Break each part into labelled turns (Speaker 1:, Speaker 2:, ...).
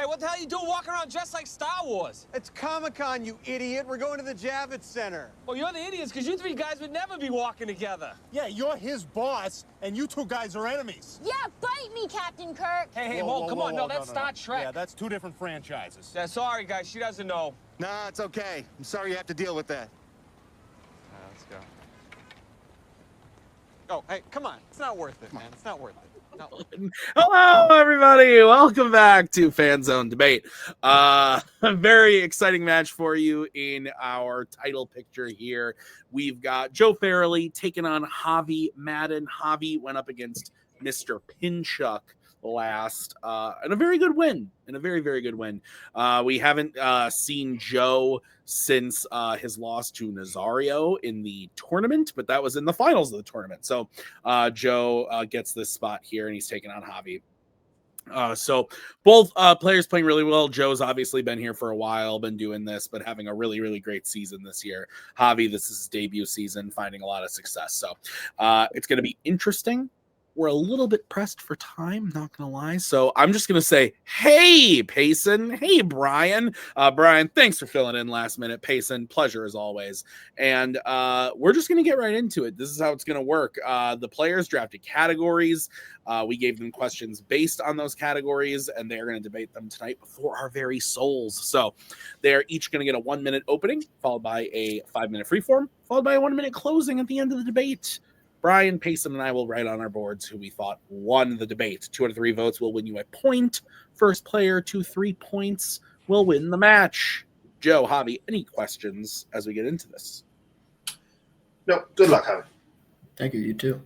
Speaker 1: Hey, what the hell are you doing walking around dressed like Star Wars?
Speaker 2: It's Comic-Con, you idiot. We're going to the Javits Center.
Speaker 1: Well, you're the idiots, because you three guys would never be walking together.
Speaker 3: Yeah, you're his boss, and you two guys are enemies.
Speaker 4: Yeah, bite me, Captain Kirk.
Speaker 1: Hey, whoa, come on. No, that's Star Trek.
Speaker 3: Yeah, that's two different franchises.
Speaker 1: Yeah, sorry, guys. She doesn't know.
Speaker 2: Nah, it's okay. I'm sorry you have to deal with that.
Speaker 1: Let's go.
Speaker 2: Oh, hey, come on. It's not worth it, man. It's not worth it. No.
Speaker 5: Hello, everybody. Welcome back to Fanzone Debate. A very exciting match for you in our title picture here. We've got Joe Farrelly taking on Javi Madan. Javi went up against Mr. Pinchuck last, and a very good win. And a very, very good win. We haven't seen Joe since his loss to Nazario in the tournament, but that was in the finals of the tournament. So Joe gets this spot here, and he's taking on Javi. So both players playing really well. Joe's obviously been here for a while, been doing this, but having a really, really great season this year. Javi, this is his debut season, finding a lot of success. So it's going to be interesting. We're a little bit pressed for time, not going to lie. So I'm just going to say, hey, Payson. Hey, Brian. Brian, thanks for filling in last minute. Payson, pleasure as always. And we're just going to get right into it. This is how it's going to work. The players drafted categories. We gave them questions based on those categories, and they're going to debate them tonight before our very souls. So they're each going to get a 1-minute opening, followed by a 5-minute freeform, followed by a 1-minute closing at the end of the debate. Brian, Payson, and I will write on our boards who we thought won the debate. 2 out of 3 votes will win you a point. First player to 3 points will win the match. Joe, Javi, any questions as we get into this?
Speaker 6: No, good luck, Javi.
Speaker 7: Thank you, you too.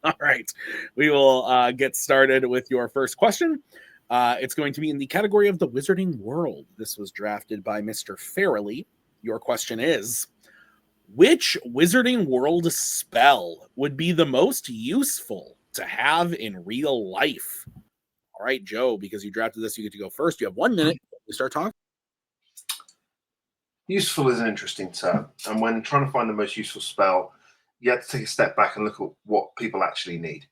Speaker 5: All right, we will get started with your first question. It's going to be in the category of the Wizarding World. This was drafted by Mr. Farrelly. Your question is, which Wizarding World spell would be the most useful to have in real life? All right, Joe, because you drafted this, you get to go first. You have 1 minute to start talking.
Speaker 6: Useful is an interesting term. And when trying to find the most useful spell, you have to take a step back and look at what people actually need.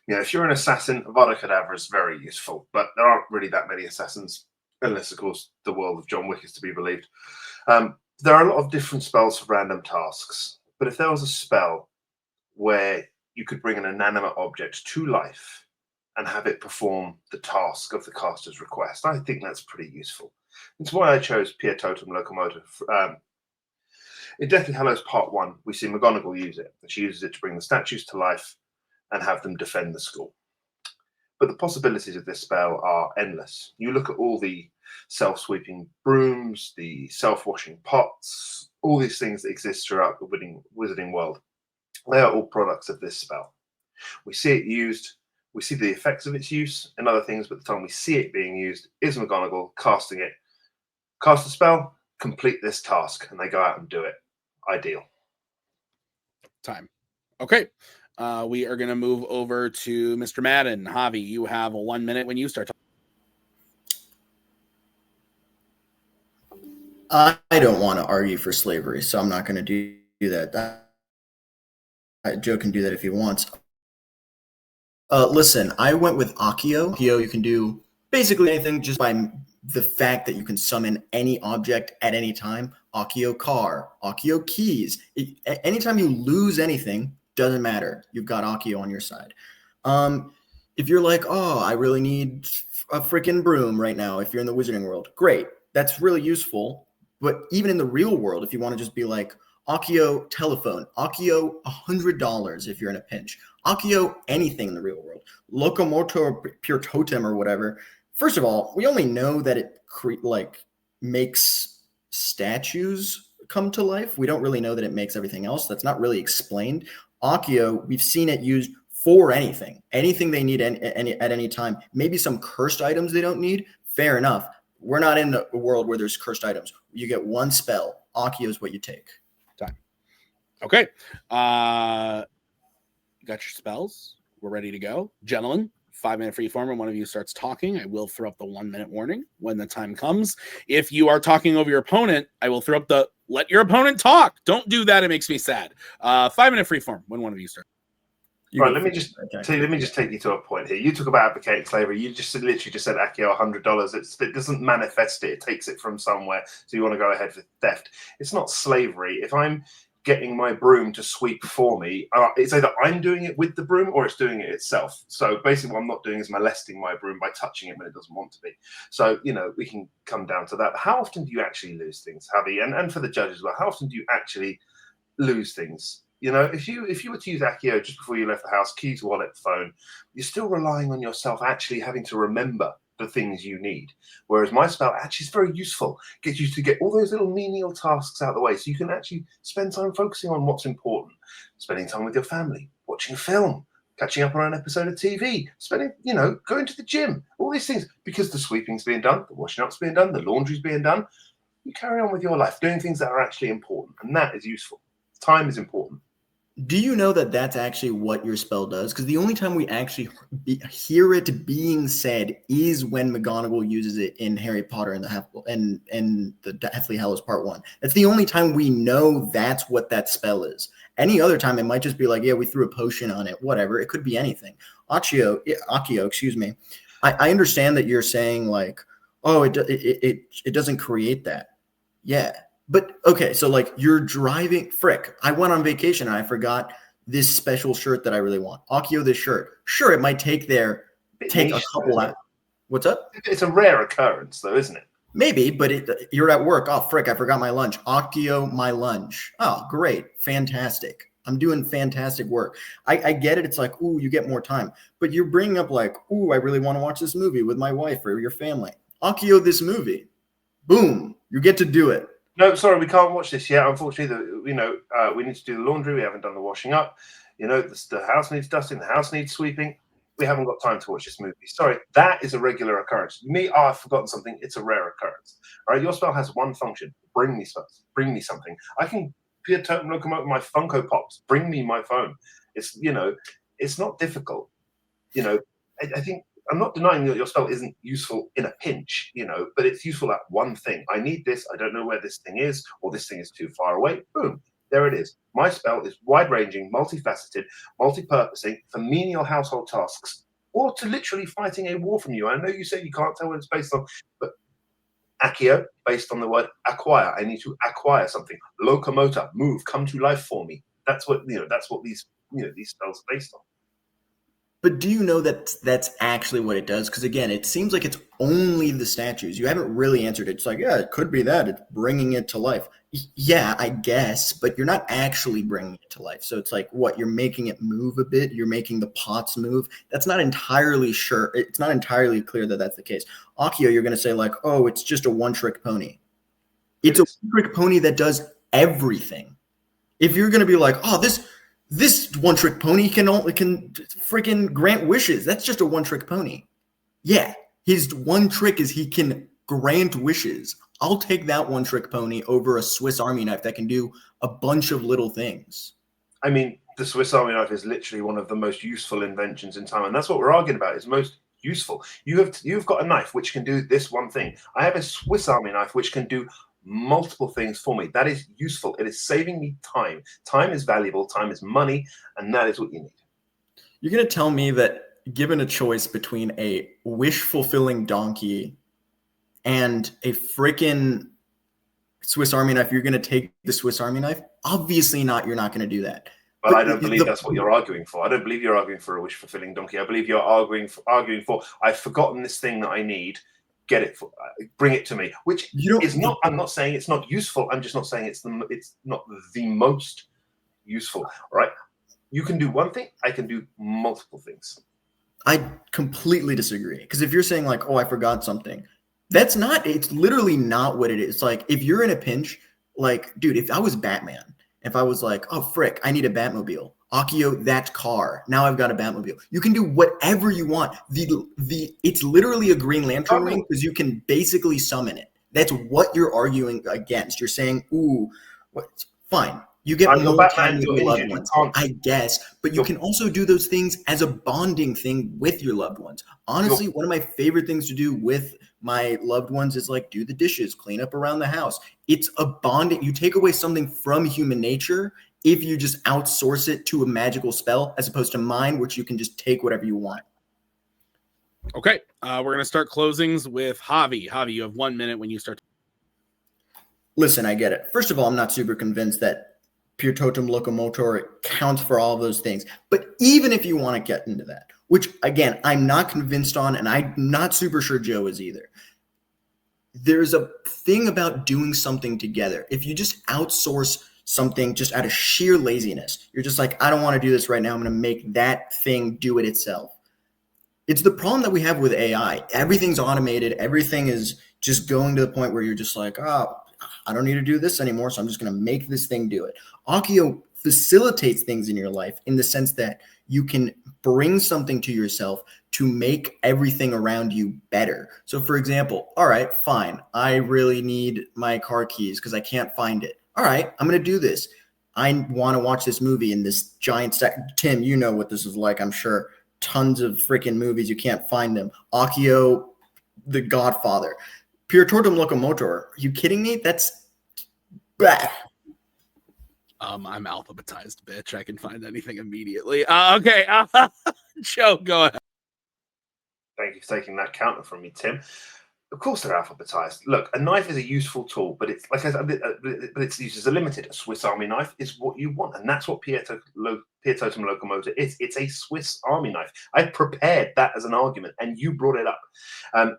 Speaker 6: You know, if you're an assassin, Avada Kedavra is very useful, but there aren't really that many assassins, unless, of course, the world of John Wick is to be believed. There are a lot of different spells for random tasks, but if there was a spell where you could bring an inanimate object to life and have it perform the task of the caster's request, I think that's pretty useful. It's why I chose Pier Totem Locomotive. In Deathly Hallows Part 1, we see McGonagall use it. She uses it to bring the statues to life and have them defend the school. But the possibilities of this spell are endless. You look at all the self-sweeping brooms, the self-washing pots, all these things that exist throughout the Wizarding world. They are all products of this spell. We see it used, we see the effects of its use and other things, but the time we see it being used is McGonagall casting it. Cast a spell, complete this task, and they go out and do it. Ideal.
Speaker 5: Time. Okay. We are going to move over to Mr. Madan. Javi, you have 1 minute when you start talking.
Speaker 7: I don't want to argue for slavery, so I'm not going to do that. Joe can do that if he wants. Listen, I went with Accio. Accio, you can do basically anything just by the fact that you can summon any object at any time. Accio car, Accio keys. Anytime you lose anything, doesn't matter. You've got Accio on your side. If you're like, oh, I really need a freaking broom right now, if you're in the Wizarding world, great. That's really useful. But even in the real world, if you want to just be like, Accio telephone, Accio $100 if you're in a pinch, Accio anything in the real world, Locomotor Pure Totem or whatever. First of all, we only know that it makes statues come to life. We don't really know that it makes everything else. That's not really explained. Accio, we've seen it used for anything they need at any time. Maybe some cursed items they don't need. Fair enough. We're not in a world where there's cursed items. You get one spell. Accio is what you take.
Speaker 5: Time. Okay. Got your spells. We're ready to go. Gentlemen, 5-minute free form when one of you starts talking. I will throw up the 1-minute warning when the time comes. If you are talking over your opponent, I will throw up the let your opponent talk. Don't do that. It makes me sad. 5-minute free form when one of you starts.
Speaker 6: Right, let me just take you to a point here. You talk about advocating slavery. You just literally just said Akio $100. It doesn't manifest it. It takes it from somewhere. So you want to go ahead for theft. It's not slavery. If I'm getting my broom to sweep for me, it's either I'm doing it with the broom or it's doing it itself. So basically what I'm not doing is molesting my broom by touching it when it doesn't want to be. So, we can come down to that. How often do you actually lose things, Javi? And for the judges as well, how often do you actually lose things? If you were to use Akio just before you left the house, keys, wallet, phone, you're still relying on yourself actually having to remember the things you need. Whereas my spell actually is very useful. Gets you to get all those little menial tasks out of the way so you can actually spend time focusing on what's important. Spending time with your family, watching a film, catching up on an episode of TV, going to the gym, all these things. Because the sweeping's being done, the washing up's being done, the laundry's being done, you carry on with your life, doing things that are actually important. And that is useful. Time is important.
Speaker 7: Do you know that that's actually what your spell does? Because the only time we actually hear it being said is when McGonagall uses it in Harry Potter and the Deathly Hallows Part 1. That's the only time we know that's what that spell is. Any other time, it might just be like, yeah, we threw a potion on it, whatever. It could be anything. Akio, excuse me. I understand that you're saying like, oh, it doesn't create that. Yeah. But okay, so like you're driving, frick, I went on vacation and I forgot this special shirt that I really want. Akio, this shirt. Sure, it might take a couple hours. What's up?
Speaker 6: It's a rare occurrence though, isn't it?
Speaker 7: Maybe, but you're at work. Oh, frick, I forgot my lunch. Akio, my lunch. Oh, great. Fantastic. I'm doing fantastic work. I get it. It's like, ooh, you get more time. But you're bringing up like, ooh, I really want to watch this movie with my wife or your family. Akio, this movie. Boom. You get to do it.
Speaker 6: No, sorry, we can't watch this yet. Unfortunately, we need to do the laundry. We haven't done the washing up. The house needs dusting. The house needs sweeping. We haven't got time to watch this movie. Sorry, that is a regular occurrence. I've forgotten something. It's a rare occurrence. All right, your spell has one function. Bring me something. I can be a totem locomotive with my Funko Pops. Bring me my phone. It's not difficult. I think I'm not denying that your spell isn't useful in a pinch, but it's useful at one thing. I need this. I don't know where this thing is, or this thing is too far away. Boom. There it is. My spell is wide-ranging, multifaceted, multi-purposing for menial household tasks, or to literally fighting a war from you. I know you say you can't tell what it's based on, but Akio, based on the word acquire. I need to acquire something. Locomotor, move, come to life for me. That's what these spells are based on.
Speaker 7: But do you know that that's actually what it does? Because again, it seems like it's only the statues. You haven't really answered it. It's like, yeah, it could be that. It's bringing it to life. Yeah, I guess, but you're not actually bringing it to life. So it's like, what, you're making it move a bit? You're making the pots move? That's not entirely sure. It's not entirely clear that that's the case. Akio, you're going to say like, oh, it's just a one-trick pony. It's a one-trick pony that does everything. If you're going to be like, oh, this one-trick pony can freaking grant wishes. That's just a one-trick pony. Yeah, his one trick is he can grant wishes. I'll take that one-trick pony over a Swiss Army knife that can do a bunch of little things.
Speaker 6: I mean, the Swiss Army knife is literally one of the most useful inventions in time, and that's what we're arguing about. Is most useful. You've got a knife which can do this one thing. I have a Swiss Army knife which can do multiple things for me. That is useful. It is saving me time. Time is valuable. Time is money, and that is what you need.
Speaker 7: You're going to tell me that given a choice between a wish-fulfilling donkey and a freaking Swiss Army knife, you're going to take the Swiss Army knife? Obviously not. You're not going to do that.
Speaker 6: But I don't believe that's what you're arguing for. I don't believe you're arguing for a wish-fulfilling donkey. I believe you're arguing for I've forgotten this thing that I need. Get it, bring it to me. Which is not. I'm not saying it's not useful. I'm just not saying it's not the most useful. Right? You can do one thing. I can do multiple things.
Speaker 7: I completely disagree. Because if you're saying like, oh, I forgot something, that's not. It's literally not what it is. It's like if you're in a pinch, like, dude, if I was Batman, if I was like, oh frick, I need a Batmobile. Akio, that car. Now I've got a Batmobile. You can do whatever you want. It's literally a Green Lantern ring because you can basically summon it. That's what you're arguing against. You're saying, ooh, fine. You get
Speaker 6: You're
Speaker 7: more
Speaker 6: Batman,
Speaker 7: time with
Speaker 6: you're
Speaker 7: your loved
Speaker 6: injured, you
Speaker 7: ones,
Speaker 6: can't-
Speaker 7: I guess, but you can also do those things as a bonding thing with your loved ones. Honestly, one of my favorite things to do with my loved ones is like do the dishes, clean up around the house. It's a bonding. You take away something from human nature if you just outsource it to a magical spell as opposed to mine, which you can just take whatever you want.
Speaker 5: Okay, we're going to start closings with Javi. Javi, you have 1 minute when you start.
Speaker 7: Listen, I get it. First of all, I'm not super convinced that Pure Totem Locomotor counts for all of those things. But even if you want to get into that, which, again, I'm not convinced on, and I'm not super sure Joe is either, there's a thing about doing something together. If you just outsource something just out of sheer laziness, you're just like, I don't want to do this right now. I'm going to make that thing do it itself. It's the problem that we have with AI. Everything's automated. Everything is just going to the point where you're just like, oh, I don't need to do this anymore, so I'm just going to make this thing do it. Accio facilitates things in your life in the sense that you can bring something to yourself to make everything around you better. So, for example, all right, fine. I really need my car keys because I can't find it. All right, I'm going to do this. I want to watch this movie in this giant stack. Tim, you know what this is like, I'm sure. Tons of freaking movies. You can't find them. Accio, The Godfather. Pure Totem Locomotor. Are you kidding me? That's bad.
Speaker 5: I'm alphabetized, bitch. I can find anything immediately. Okay, Joe, go ahead.
Speaker 6: Thank you for taking that counter from me, Tim. Of course they're alphabetized. Look, a knife is a useful tool, but it's like but its use is limited. A Swiss Army knife is what you want, and that's what Pure Totem Locomotor is. It's a Swiss Army knife. I prepared that as an argument, and you brought it up.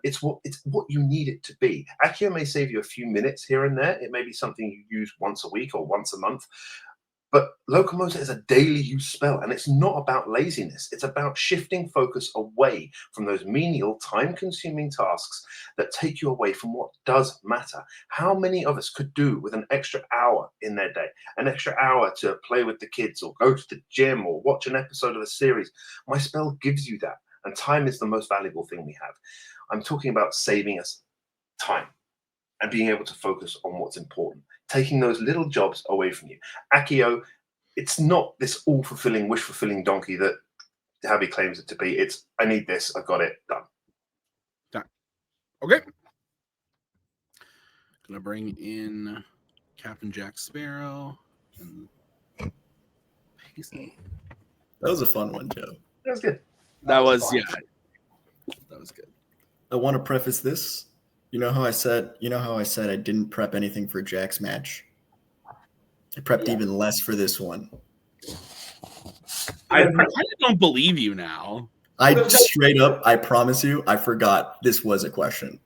Speaker 6: It's what you need it to be. Accio may save you a few minutes here and there. It may be something you use once a week or once a month. But Locomotor is a daily use spell, and it's not about laziness. It's about shifting focus away from those menial, time-consuming tasks that take you away from what does matter. How many of us could do with an extra hour in their day, an extra hour to play with the kids or go to the gym or watch an episode of a series? My spell gives you that, and time is the most valuable thing we have. I'm talking about saving us time and being able to focus on what's important, taking those little jobs away from you. Accio, it's not this all-fulfilling, wish-fulfilling donkey that Javi claims it to be. It's, I need this, I've got it, done.
Speaker 5: Okay. Gonna bring in Captain Jack Sparrow. And
Speaker 7: That was a fun one, Joe.
Speaker 6: That was good.
Speaker 5: That was
Speaker 6: fun.
Speaker 5: That was good.
Speaker 7: I want to preface this. You know how I said I didn't prep anything for Jack's match? I prepped even less for this one.
Speaker 5: I kind of don't believe you now.
Speaker 7: I straight up, I promise you, I forgot this was a question.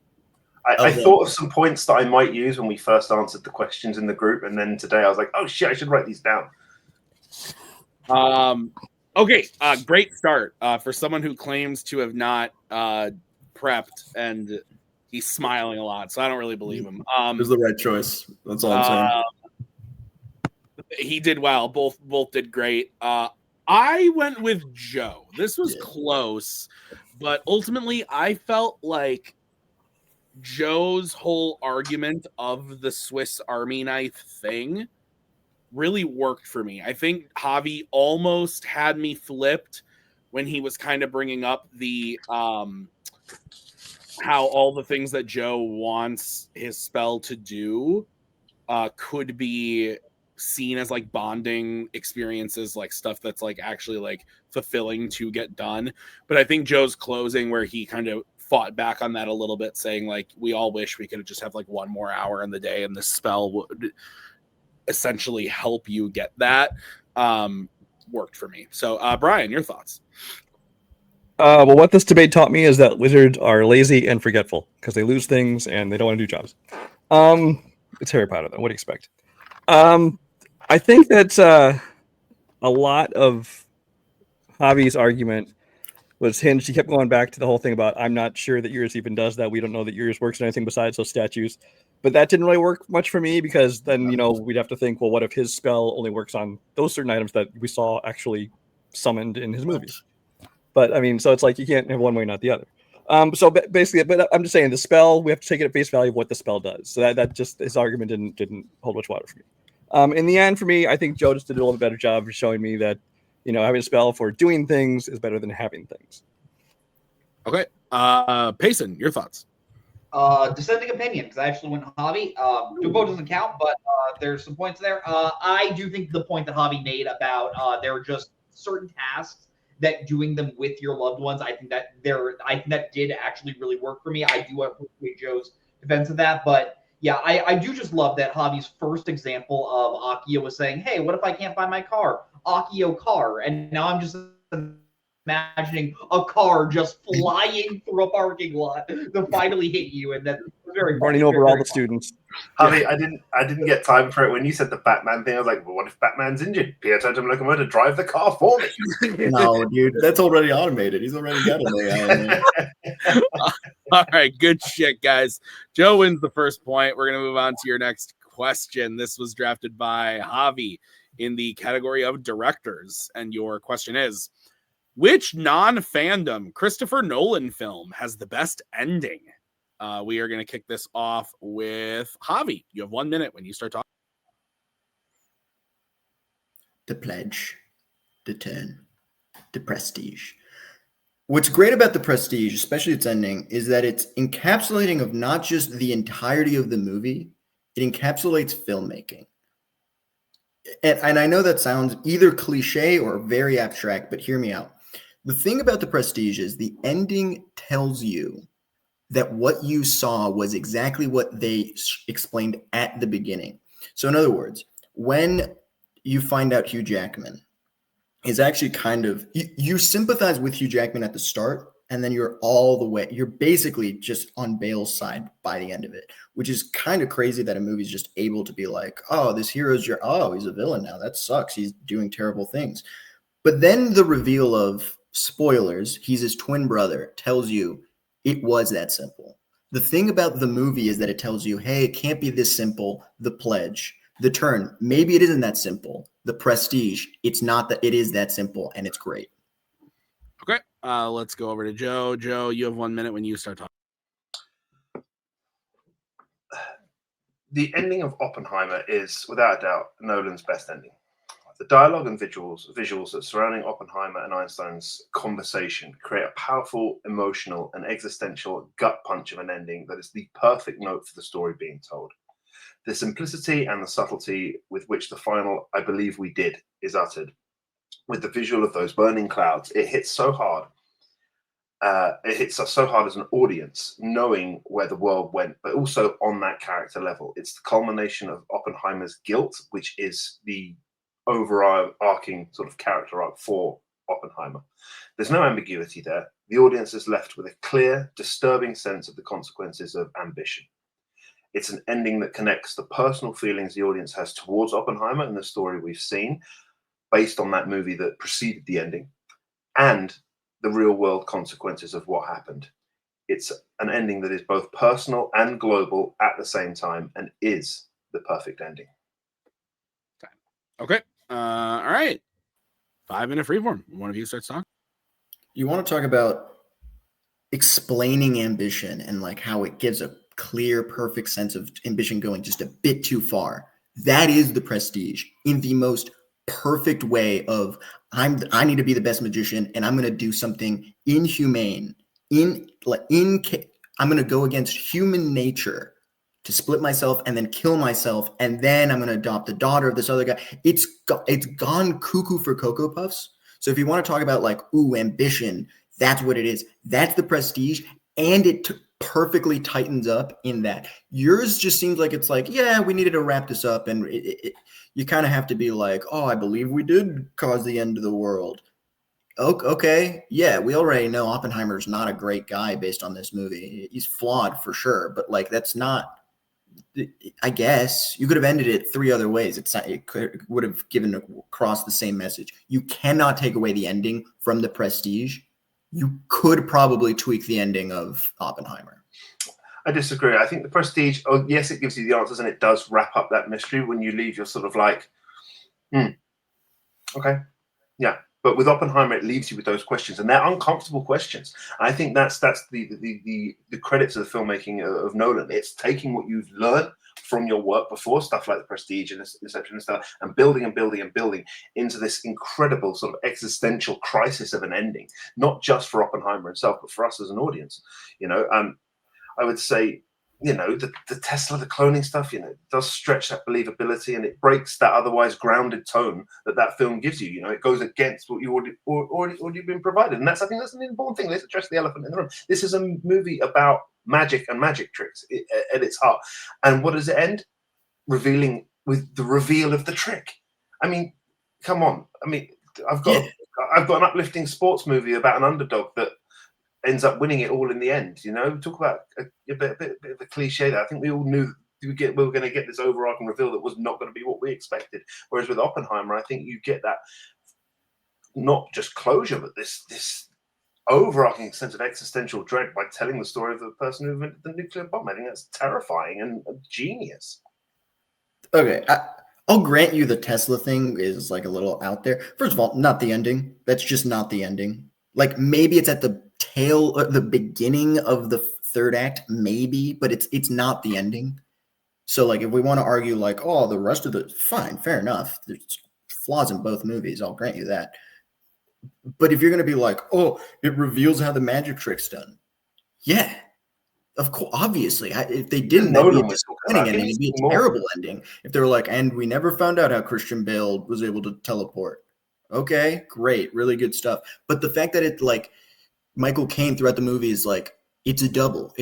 Speaker 6: I thought of some points that I might use when we first answered the questions in the group, and then today I was like, oh shit, I should write these down.
Speaker 5: Okay, great start for someone who claims to have not prepped, and he's smiling a lot, so I don't really believe him.
Speaker 7: It was the right choice. That's all I'm saying.
Speaker 5: He did well. Both did great. I went with Joe. This was close, but ultimately I felt like Joe's whole argument of the Swiss Army knife thing really worked for me. I think Javi almost had me flipped when he was kind of bringing up the how all the things that Joe wants his spell to do could be seen as like bonding experiences, like stuff that's like actually like fulfilling to get done. But I think Joe's closing, where he kind of fought back on that a little bit, saying like, we all wish we could just have like one more hour in the day and this spell would essentially help you get that, worked for me. So Brian, your thoughts?
Speaker 8: Well, what this debate taught me is that wizards are lazy and forgetful because they lose things and they don't want to do jobs. It's Harry Potter, though. What do you expect? I think that a lot of Javi's argument was hinged. He kept going back to the whole thing about, I'm not sure that yours even does that. We don't know that yours works on anything besides those statues. But that didn't really work much for me, because then, you know, we'd have to think, well, what if his spell only works on those certain items that we saw actually summoned in his movies? But I mean, so it's like you can't have one way, not the other. So basically, but I'm just saying the spell, we have to take it at face value of what the spell does. So that just, his argument didn't hold much water for me. In the end, for me, I think Joe just did a little better job of showing me that, having a spell for doing things is better than having things.
Speaker 5: Okay. Payson, your thoughts?
Speaker 9: Dissenting opinion, because I actually went Javi. Dubo doesn't count, but there's some points there. I do think the point that Javi made about there are just certain tasks that doing them with your loved ones, I think that did actually really work for me. I do appreciate Joe's defense of that, but yeah, I do just love that Javi's first example of Akio was saying, "Hey, what if I can't find my car? Akio car," and now I'm just imagining a car just flying through a parking lot to finally hit you, and that's very
Speaker 8: Running
Speaker 9: funny.
Speaker 8: over all the students.
Speaker 6: Javi, I didn't get time for it when you said the Batman thing. I was like, well, what if Batman's injured? Pietro de Locomotive drive the car for me.
Speaker 7: No, dude, that's already automated. He's already got an AI in there.
Speaker 5: All right, good shit, guys. Joe wins the first point. We're gonna move on to your next question. This was drafted by Javi in the category of directors, and your question is: which non-fandom Christopher Nolan film has the best ending? We are going to kick this off with Javi. You have 1 minute when you start talking.
Speaker 7: The Pledge, The Turn, The Prestige. What's great about The Prestige, especially its ending, is that it's encapsulating of not just the entirety of the movie, it encapsulates filmmaking. And I know that sounds either cliche or very abstract, but hear me out. The thing about The Prestige is the ending tells you that what you saw was exactly what they explained at the beginning. So in other words, when you find out Hugh Jackman is actually you sympathize with Hugh Jackman at the start, and then you're basically just on Bale's side by the end of it, which is kind of crazy that a movie's just able to be like, oh, this hero's he's a villain now. That sucks. He's doing terrible things. But then the reveal of spoilers, he's his twin brother, tells you it was that simple. The thing about the movie is that it tells you, hey, it can't be this simple. The Pledge, The Turn, maybe it isn't that simple. The Prestige, it's not that it is that simple, and it's great.
Speaker 5: Okay, let's go over to Joe. Joe, you have 1 minute when you start talking.
Speaker 6: The ending of Oppenheimer is, without a doubt, Nolan's best ending. The dialogue and visuals that surrounding Oppenheimer and Einstein's conversation create a powerful, emotional, and existential gut punch of an ending that is the perfect note for the story being told. The simplicity and the subtlety with which the final "I believe we did" is uttered, with the visual of those burning clouds, it hits so hard. It hits us so hard as an audience, knowing where the world went, but also on that character level. It's the culmination of Oppenheimer's guilt, which is the overarching sort of character arc for Oppenheimer. There's no ambiguity there. The audience is left with a clear, disturbing sense of the consequences of ambition. It's an ending that connects the personal feelings the audience has towards Oppenheimer and the story we've seen, based on that movie that preceded the ending, and the real world consequences of what happened. It's an ending that is both personal and global at the same time, and is the perfect ending.
Speaker 5: Okay. All right. 5 minute freeform. One of you starts talking.
Speaker 7: You want to talk about explaining ambition and like how it gives a clear, perfect sense of ambition going just a bit too far. That is The Prestige in the most perfect way of I need to be the best magician, and I'm going to do something inhumane. I'm going to go against human nature to split myself and then kill myself, and then I'm going to adopt the daughter of this other guy. It's gone cuckoo for Cocoa Puffs. So if you want to talk about like, ambition, that's what it is. That's The Prestige, and it perfectly tightens up in that. Yours just seems like it's like, yeah, we needed to wrap this up, and you kind of have to be like, oh, I believe we did cause the end of the world. Okay, yeah, we already know Oppenheimer's not a great guy based on this movie. He's flawed for sure, but like that's not. I guess you could have ended it 3 other ways. It would have given across the same message. You cannot take away the ending from The Prestige. You could probably tweak the ending of Oppenheimer.
Speaker 6: I disagree. I think The Prestige, yes, it gives you the answers and it does wrap up that mystery. When you leave, you're sort of like, okay, yeah. But with Oppenheimer, it leaves you with those questions, and they're uncomfortable questions. I think that's the credit to the filmmaking of Nolan. It's taking what you've learned from your work before, stuff like The Prestige and Inception and stuff, and building and building and building into this incredible sort of existential crisis of an ending, not just for Oppenheimer himself, but for us as an audience. I would say, the Tesla, the cloning stuff, does stretch that believability, and it breaks that otherwise grounded tone that film gives you. It goes against what you already been provided, and I think that's an important thing. Let's address the elephant in the room. This is a movie about magic and magic tricks at its heart, and what does it end? Revealing with the reveal of the trick. I mean, come on. I mean, I've got an uplifting sports movie about an underdog that ends up winning it all in the end. Talk about a bit of a cliche there. I think we all knew we were going to get this overarching reveal that was not going to be what we expected. Whereas with Oppenheimer, I think you get that not just closure, but this overarching sense of existential dread by telling the story of the person who invented the nuclear bomb. I think that's terrifying and genius.
Speaker 7: Okay, I'll grant you the Tesla thing is like a little out there. First of all, not the ending. That's just not the ending. Like maybe it's at the the beginning of the third act, maybe, but it's not the ending. So like if we want to argue like, oh, the rest of the fine, fair enough. There's flaws in both movies. I'll grant you that. But if you're going to be like, oh, it reveals how the magic trick's done. Yeah, of course, obviously. If they didn't, that'd be a disappointing ending. It'd be a terrible ending. If they were like, and we never found out how Christian Bale was able to teleport. Okay, great. Really good stuff. But the fact that it's like Michael Caine throughout the movie is like, it's a double.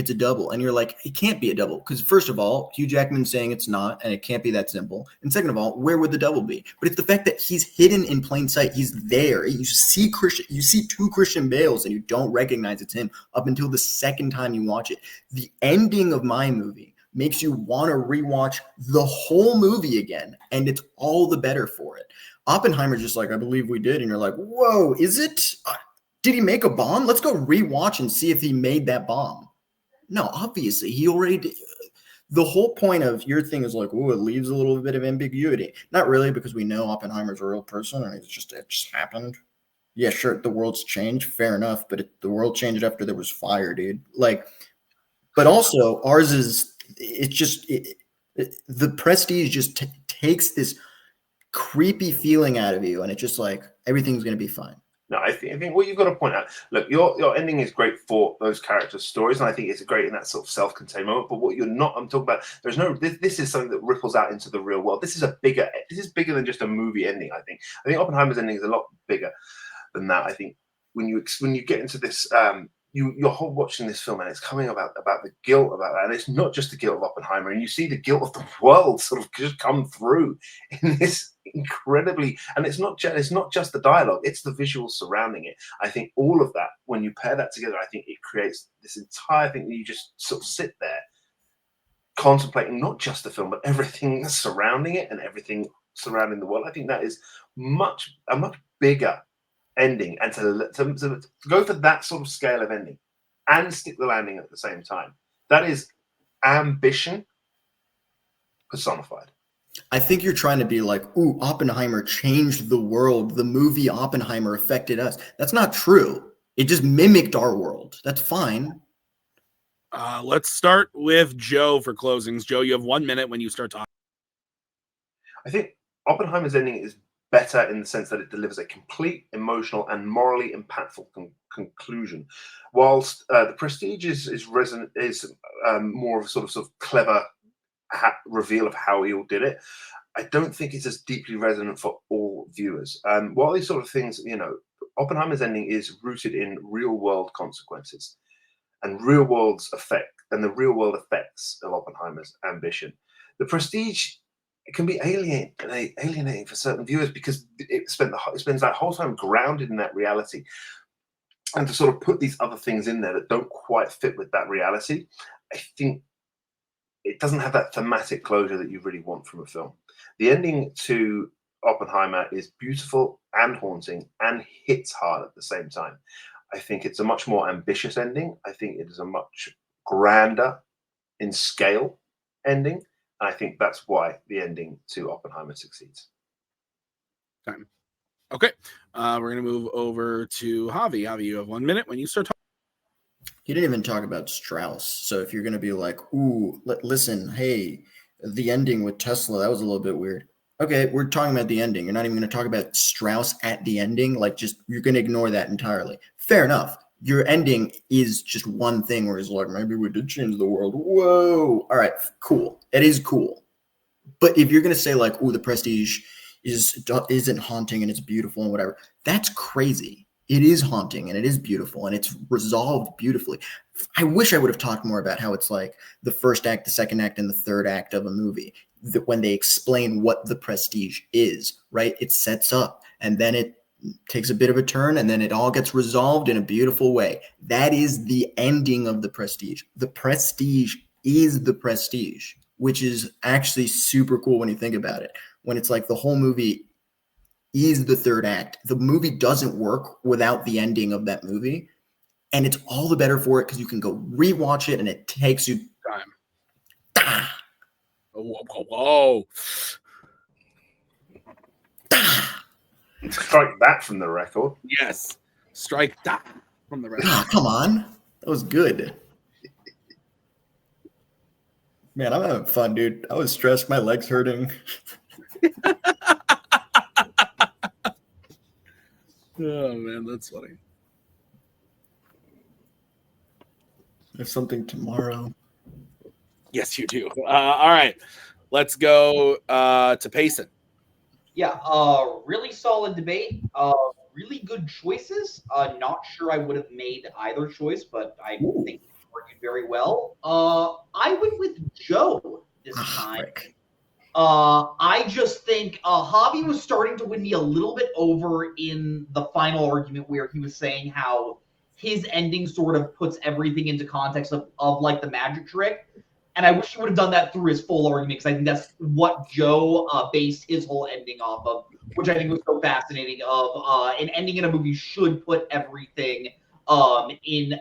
Speaker 7: And you're like, it can't be a double. Because first of all, Hugh Jackman's saying it's not, and it can't be that simple. And second of all, where would the double be? But it's the fact that he's hidden in plain sight. He's there. You see two Christian Bales, and you don't recognize it's him up until the second time you watch it. The ending of my movie makes you want to rewatch the whole movie again, and it's all the better for it. Oppenheimer's just like, I believe we did. And you're like, whoa, is it? Did he make a bomb? Let's go rewatch and see if he made that bomb. No, obviously, he already did. The whole point of your thing is like, oh, it leaves a little bit of ambiguity. Not really, because we know Oppenheimer's a real person and it just happened. Yeah, sure, the world's changed. Fair enough. But the world changed after there was fire, dude. Like, but also ours is, it's just, the Prestige just takes this creepy feeling out of you, and it's just like everything's going to be fine.
Speaker 6: No, I think what you've got to point out, look, your ending is great for those characters' stories, and I think it's great in that sort of self-contained moment. But what you're not, I'm talking about, this is something that ripples out into the real world. This is bigger than just a movie ending. I think Oppenheimer's ending is a lot bigger than that. I think when you get into this, you're watching this film and it's coming about the guilt about that, and it's not just the guilt of Oppenheimer, and you see the guilt of the world sort of just come through in this incredibly, and it's not just the dialogue, it's the visuals surrounding it. I think all of that, when you pair that together, I think it creates this entire thing that you just sort of sit there contemplating not just the film but everything surrounding it and everything surrounding the world. I think that is a much bigger ending, and to go for that sort of scale of ending and stick the landing at the same time, that is ambition personified.
Speaker 7: I think you're trying to be like, ooh, Oppenheimer changed the world. The movie Oppenheimer affected us. That's not true. It just mimicked our world. That's fine.
Speaker 5: Let's start with Joe for closings. Joe, you have 1 minute when you start talking.
Speaker 6: I think Oppenheimer's ending is better in the sense that it delivers a complete, emotional, and morally impactful conclusion, whilst The Prestige is more of a sort of clever reveal of how he all did it. I don't think it's as deeply resonant for all viewers. While these sort of things, Oppenheimer's ending is rooted in real-world consequences and the real-world effects of Oppenheimer's ambition. The Prestige, it can be alienating for certain viewers because it spends that whole time grounded in that reality, and to sort of put these other things in there that don't quite fit with that reality, I think it doesn't have that thematic closure that you really want from a film. The ending to Oppenheimer is beautiful and haunting and hits hard at the same time. I think it's a much more ambitious ending. I think it is a much grander in scale ending. And I think that's why the ending to Oppenheimer succeeds.
Speaker 5: Okay. We're going to move over to Javi. Javi, you have 1 minute when you start talking.
Speaker 7: He didn't even talk about Strauss. So if you're going to be like, ooh, listen, hey, The ending with Tesla, that was a little bit weird. Okay, we're talking about the ending. You're not even going to talk about Strauss at the ending. Like, just you're going to ignore that entirely. Fair enough. Your ending is just one thing where he's like, maybe we did change the world. Whoa. All right, cool. It is cool. But if you're going to say like, oh, the Prestige isn't haunting and it's beautiful and whatever, that's crazy. It is haunting and it is beautiful and it's resolved beautifully. I wish I would have talked more about how it's like the first act, the second act, and the third act of a movie. That when they explain what the Prestige is, right? It sets up and then it takes a bit of a turn and then it all gets resolved in a beautiful way. That is the ending of the Prestige. The Prestige is the Prestige, which is actually super cool when you think about it. When it's like the whole movie is the third act. The movie doesn't work without the ending of that movie. And it's all the better for it because you can go rewatch it and it takes you
Speaker 5: time. Whoa.
Speaker 6: Strike that from the record.
Speaker 5: Yes. Strike that from the record.
Speaker 7: Oh, come on. That was good. Man, I'm having fun, dude. I was stressed. My legs hurting.
Speaker 5: Oh, man, that's funny.
Speaker 7: There's something tomorrow.
Speaker 5: Yes, you do. All right. Let's go to Payson.
Speaker 9: Yeah, really solid debate. Really good choices. Not sure I would have made either choice, but I think it argued very well. I went with Joe this time. I just think Javi was starting to win me a little bit over in the final argument where he was saying how his ending sort of puts everything into context of like the magic trick. And I wish he would have done that through his full argument because I think that's what Joe based his whole ending off of, which I think was so fascinating. An ending in a movie should put everything in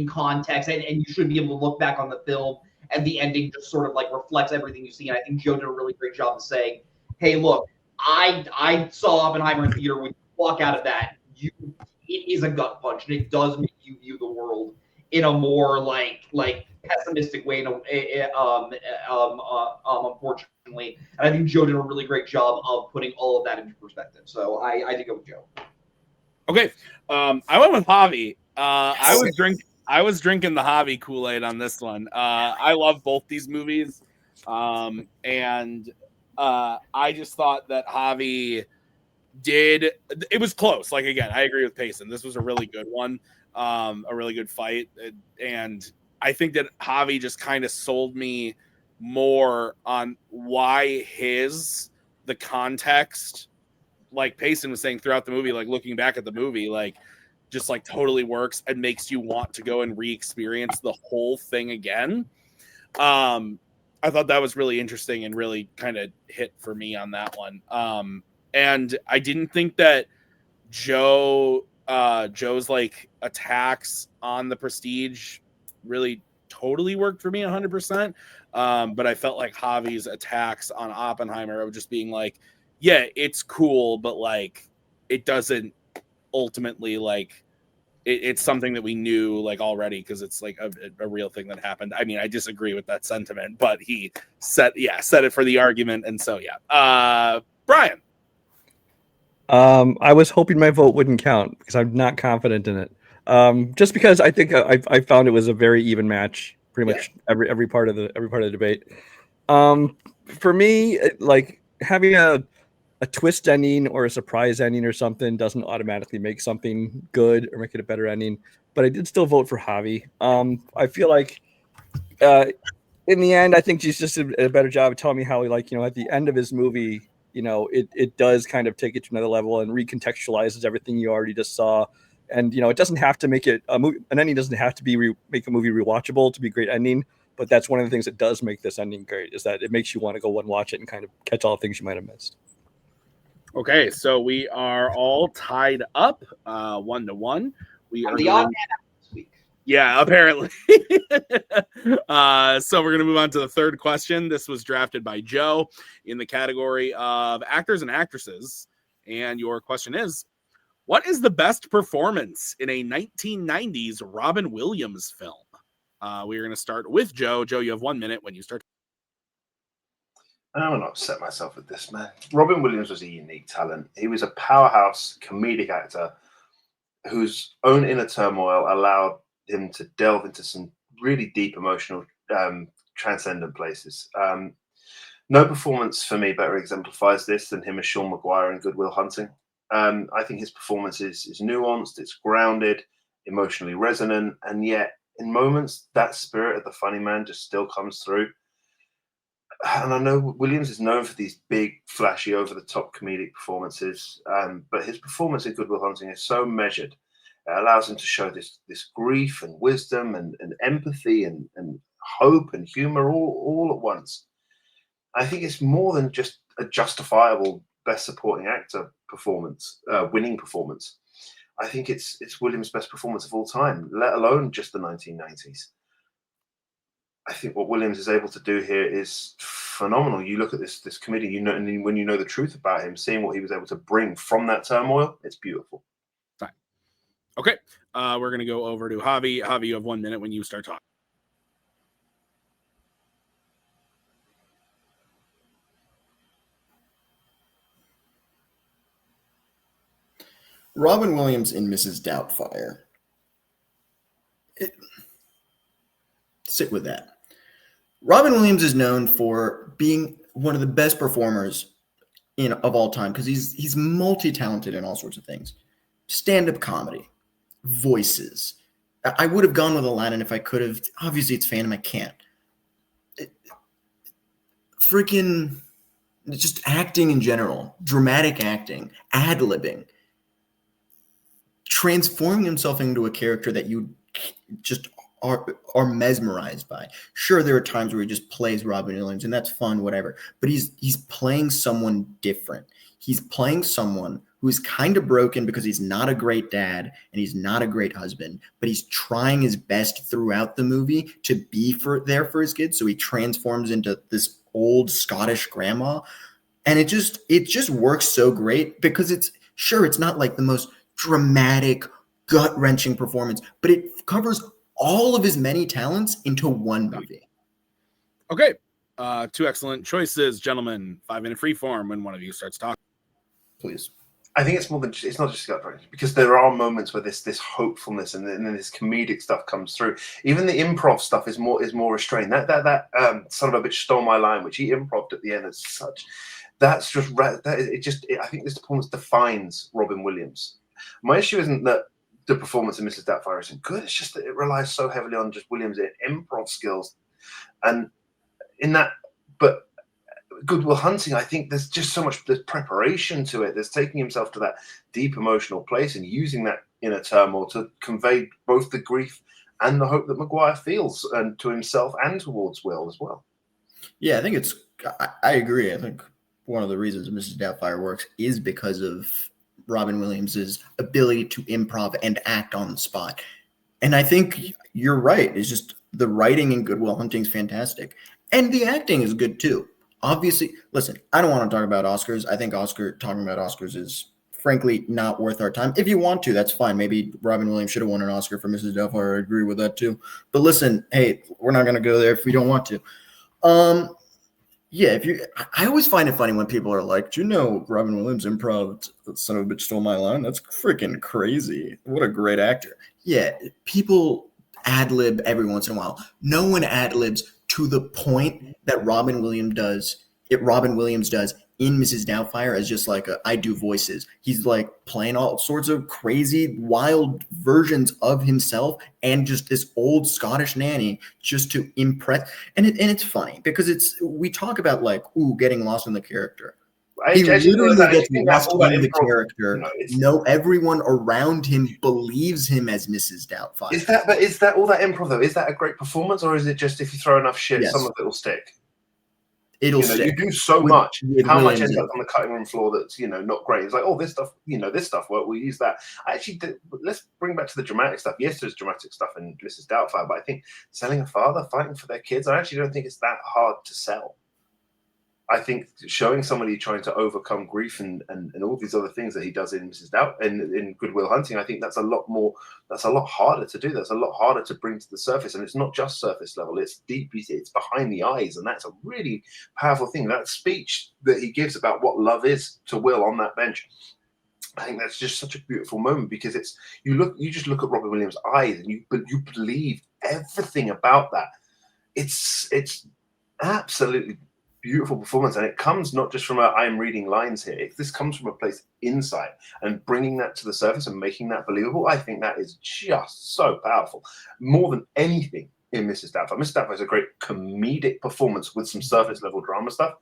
Speaker 9: context, and you should be able to look back on the film and the ending just sort of like reflects everything you see. And I think Joe did a really great job of saying, "Hey, look, I saw Oppenheimer in theater. When you walk out of that, it is a gut punch, and it does make you view the world in a more like pessimistic way. Unfortunately, and I think Joe did a really great job of putting all of that into perspective. So I did go with Joe.
Speaker 5: Okay, I went with Javi. I was drinking the Javi Kool-Aid on this one. I love both these movies, and I just thought that Javi did. It was close. Like again, I agree with Payson. This was a really good one. A really good fight, and I think that Javi just kind of sold me more on why the context, like Payson was saying throughout the movie, like looking back at the movie, like just like totally works and makes you want to go and re-experience the whole thing again. I thought that was really interesting and really kind of hit for me on that one. And I didn't think that Joe's like attacks on the Prestige really totally worked for me 100%. But I felt like Javi's attacks on Oppenheimer of just being like, yeah, it's cool, but like it doesn't ultimately like it's something that we knew like already because it's like a real thing that happened. I mean, I disagree with that sentiment, but he said it for the argument, and so yeah. Brian.
Speaker 8: I was hoping my vote wouldn't count because I'm not confident in it. Just because I think I found it was a very even match, pretty much every part of the debate. For me, like having a twist ending or a surprise ending or something doesn't automatically make something good or make it a better ending. But I did still vote for Javi. I feel like in the end, I think she's just a better job of telling me how at the end of his movie, it does kind of take it to another level and recontextualizes everything you already just saw. And, it doesn't have to make it a movie. An ending doesn't have to be make a movie rewatchable to be a great ending. But that's one of the things that does make this ending great is that it makes you want to go and watch it and kind of catch all the things you might have missed.
Speaker 5: Okay, so we are all tied up 1-1. We are
Speaker 9: the odd man this week.
Speaker 5: Yeah, apparently. So we're going to move on to the third question. This was drafted by Joe in the category of actors and actresses. And your question is, what is the best performance in a 1990s Robin Williams film? We're going to start with Joe. Joe, you have 1 minute when you start.
Speaker 6: I'm going to upset myself with this, man. Robin Williams was a unique talent. He was a powerhouse comedic actor whose own inner turmoil allowed him to delve into some really deep emotional, transcendent places. No performance for me better exemplifies this than him as Sean Maguire in Good Will Hunting. I think his performance is nuanced, it's grounded, emotionally resonant, and yet in moments that spirit of the funny man just still comes through. And I know Williams is known for these big, flashy, over-the-top comedic performances, but his performance in Good Will Hunting is so measured. It allows him to show this grief and wisdom and empathy and hope and humor all at once. I think it's more than just a justifiable Best Supporting Actor performance, winning performance. I think it's Williams' best performance of all time, let alone just the 1990s. I think what Williams is able to do here is phenomenal. You look at this comedy, you know, and when you know the truth about him, seeing what he was able to bring from that turmoil, it's beautiful.
Speaker 5: Fine. Okay, we're gonna go over to Javi. Javi, you have 1 minute when you start talking.
Speaker 7: Robin Williams in Mrs. Doubtfire. Sit with that. Robin Williams is known for being one of the best performers of all time because he's multi-talented in all sorts of things. Stand-up comedy, voices. I would have gone with Aladdin if I could have. Obviously, it's Phantom. I can't. Freaking just acting in general, dramatic acting, ad-libbing, transforming himself into a character that you just are mesmerized by. Sure, there are times where he just plays Robin Williams, and that's fun, whatever. But he's playing someone different. He's playing someone who's kind of broken because he's not a great dad and he's not a great husband, but he's trying his best throughout the movie to be there for his kids. So he transforms into this old Scottish grandma, and it just works so great because it's not like the most dramatic, gut-wrenching performance, but it covers all of his many talents into one movie.
Speaker 5: Okay. Two excellent choices, gentlemen. 5-minute free form when one of you starts talking.
Speaker 7: Please.
Speaker 6: I think it's more than it's not just gut wrenching because there are moments where this hopefulness and then this comedic stuff comes through. Even the improv stuff is more restrained. That son of a bitch stole my line, which he improved at the end as such. That's just I think this performance defines Robin Williams. My issue isn't that the performance of Mrs. Doubtfire isn't good. It's just that it relies so heavily on just Williams' improv skills, and in that, but Good Will Hunting, I think there's just so much preparation to it. There's taking himself to that deep emotional place and using that inner turmoil to convey both the grief and the hope that Maguire feels, and to himself and towards Will as well.
Speaker 7: Yeah, I agree. I think one of the reasons Mrs. Doubtfire works is because of Robin Williams' ability to improv and act on the spot. And I think you're right. It's just the writing in Good Will Hunting is fantastic. And the acting is good too. Obviously, listen, I don't want to talk about Oscars. I think talking about Oscars is frankly not worth our time. If you want to, that's fine. Maybe Robin Williams should have won an Oscar for Mrs. Doubtfire. I agree with that too. But listen, hey, we're not going to go there if we don't want to. Yeah, I always find it funny when people are like, do you know Robin Williams improv Son of a Bitch Stole My Line? That's freaking crazy. What a great actor. Yeah, people ad-lib every once in a while. No one ad-libs to the point that Robin Williams does in Mrs. Doubtfire as just like I do voices. He's like playing all sorts of crazy, wild versions of himself and just this old Scottish nanny just to impress. And it's funny because we talk about like, getting lost in the character. He literally gets lost in the character. Everyone around him believes him as Mrs. Doubtfire.
Speaker 6: Is that all that improv though? Is that a great performance, or is it just if you throw enough shit, some of it will stick?
Speaker 7: It'll stick.
Speaker 6: You do so much. How much ends up on the cutting room floor that's not great? It's like, this stuff work. We'll use that. Let's bring back to the dramatic stuff. Yes, there's dramatic stuff in Mrs. Doubtfire, but I think selling a father, fighting for their kids, I actually don't think it's that hard to sell. I think showing somebody trying to overcome grief and all these other things that he does in Mrs. Doubt and in Good Will Hunting, I think that's a lot harder to do. That's a lot harder to bring to the surface. And it's not just surface level, it's deep, it's behind the eyes. And that's a really powerful thing. That speech that he gives about what love is to Will on that bench, I think that's just such a beautiful moment, because it's you just look at Robin Williams' eyes and you believe everything about that. It's absolutely beautiful performance, and it comes not just from I'm reading lines here. This comes from a place inside, and bringing that to the surface and making that believable. I think that is just so powerful, more than anything in Mrs. Doubtfire. Mrs. Doubtfire is a great comedic performance with some surface level drama stuff.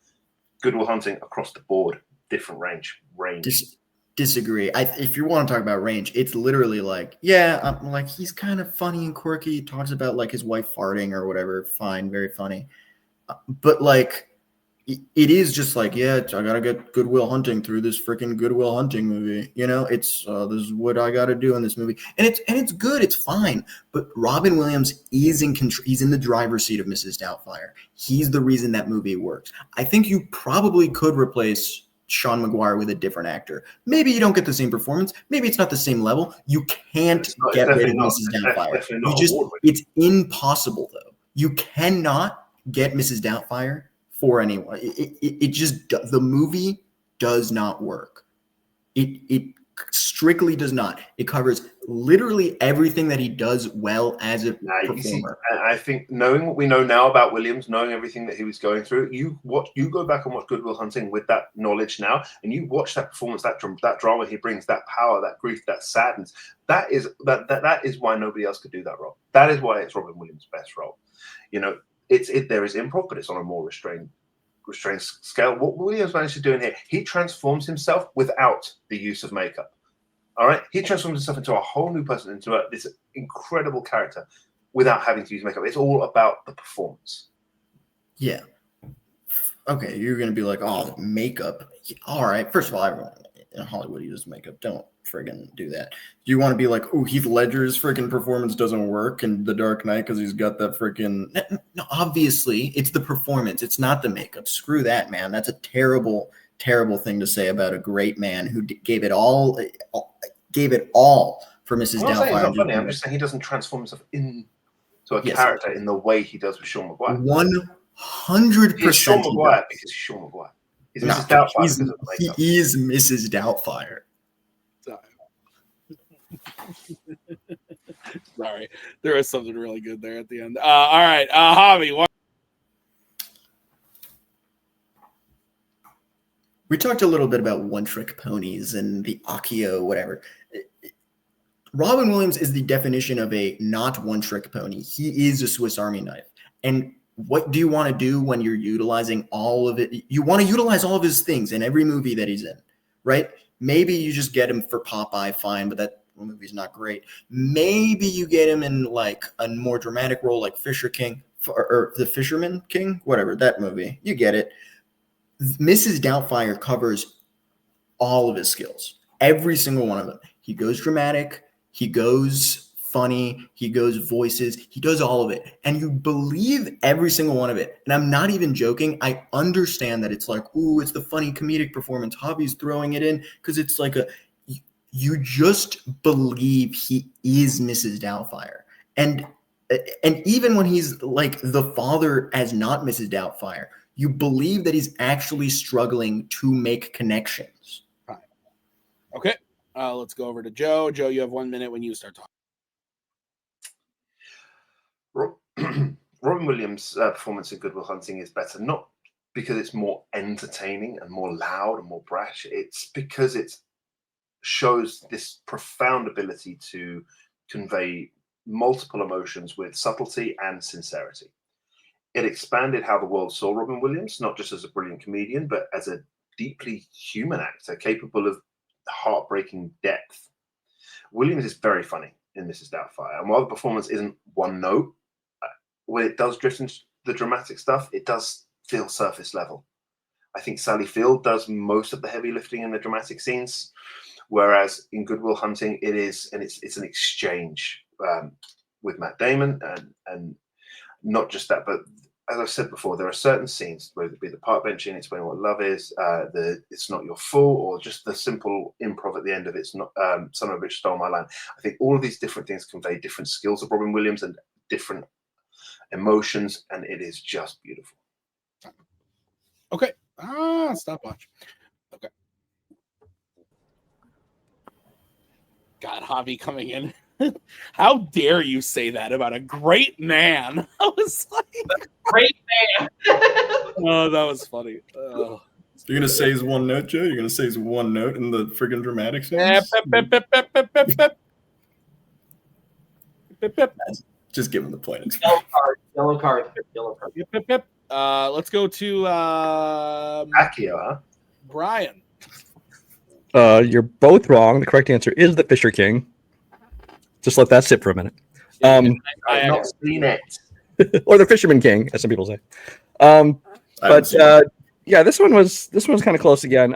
Speaker 6: Good Will Hunting across the board, different range.
Speaker 7: Disagree. If you want to talk about range, it's literally like, yeah, like he's kind of funny and quirky. He talks about like his wife farting or whatever. Fine, very funny, but like. It is just like, yeah, I gotta get Good Will Hunting through this freaking Good Will Hunting movie. You know, it's this is what I gotta do in this movie, and it's good, it's fine. But Robin Williams is in control. He's in the driver's seat of Mrs. Doubtfire. He's the reason that movie works. I think you probably could replace Sean McGuire with a different actor. Maybe you don't get the same performance. Maybe it's not the same level. You can't get rid of Mrs. Doubtfire. It's impossible though. You cannot get Mrs. Doubtfire for anyone. It just, the movie does not work. It strictly does not. It covers literally everything that he does well as a performer.
Speaker 6: I think knowing what we know now about Williams, knowing everything that he was going through, you go back and watch Good Will Hunting with that knowledge now, and you watch that performance, that drama he brings, that power, that grief, that sadness. That is why nobody else could do that role. That is why it's Robin Williams' best role. You know, there is improv, but it's on a more restrained scale. What Williams managed to do in here, he transforms himself without the use of makeup. All right, he transforms himself into a whole new person, into this incredible character, without having to use makeup. It's all about the performance.
Speaker 7: Yeah. Okay, you're gonna be like, oh, makeup. All right. First of all, everyone in Hollywood uses makeup. Don't friggin' do that. You want to be like, oh, Heath Ledger's freaking performance doesn't work in The Dark Knight because he's got that freaking. No, obviously, it's the performance. It's not the makeup. Screw that, man. That's a terrible, terrible thing to say about a great man who gave it all for Mrs.
Speaker 6: I'm not saying
Speaker 7: Doubtfire.
Speaker 6: it's not funny. I'm just saying he doesn't transform himself into a character in the way he does with Sean McGuire.
Speaker 7: 100%.
Speaker 6: He's Sean McGuire because he's Sean McGuire. He's Mrs. Doubtfire.
Speaker 7: He is Mrs. Doubtfire.
Speaker 5: Sorry, there was something really good there at the end. All right, Javi, what?
Speaker 7: We talked a little bit about one-trick ponies and the Akio, whatever. Robin Williams is the definition of a not one-trick pony. He is a Swiss Army knife. And what do you want to do when you're utilizing all of it? You want to utilize all of his things in every movie that he's in, right? Maybe you just get him for Popeye, fine, but that movie's not great. Maybe you get him in like a more dramatic role like Fisher King or The Fisherman King, whatever, that movie. You get it. Mrs. Doubtfire covers all of his skills, every single one of them. He goes dramatic, he goes funny, he goes voices, he does all of it. And you believe every single one of it. And I'm not even joking. I understand that it's like, ooh, it's the funny comedic performance. Javi's throwing it in because it's like you just believe he is Mrs. Doubtfire. And even when he's like the father as not Mrs. Doubtfire, you believe that he's actually struggling to make connections.
Speaker 5: Right. Okay. Let's go over to Joe. Joe, you have 1 minute when you start talking.
Speaker 6: Robin Williams' performance in Good Will Hunting is better, not because it's more entertaining and more loud and more brash. It's because it shows this profound ability to convey multiple emotions with subtlety and sincerity. It expanded how the world saw Robin Williams, not just as a brilliant comedian, but as a deeply human actor capable of heartbreaking depth. Williams is very funny in Mrs. Doubtfire, and while the performance isn't one note, when it does drift into the dramatic stuff, it does feel surface level. I think Sally Field does most of the heavy lifting in the dramatic scenes, whereas in Good Will Hunting, it's an exchange with Matt Damon, and not just that, but as I said before, there are certain scenes, whether it be the park bench in explaining what love is, it's not your fault, or just the simple improv at the end of it's not son of a bitch stole my land. I think all of these different things convey different skills of Robin Williams and different emotions, and it is just beautiful.
Speaker 5: Okay. Stopwatch. Okay. God, Javi coming in. How dare you say that about a great man? I was like,
Speaker 9: Great man.
Speaker 5: oh, that was funny.
Speaker 7: You're gonna say his one note, Joe? You're gonna say his one note in the friggin' dramatic scenes? Just give him the point.
Speaker 9: Yellow card.
Speaker 5: Let's go to
Speaker 6: Akio, huh?
Speaker 5: Brian.
Speaker 8: You're both wrong. The correct answer is the Fisher King. Just let that sit for a minute.
Speaker 6: I've not seen it.
Speaker 8: Or the Fisherman King, as some people say. Yeah, this one was kind of close again.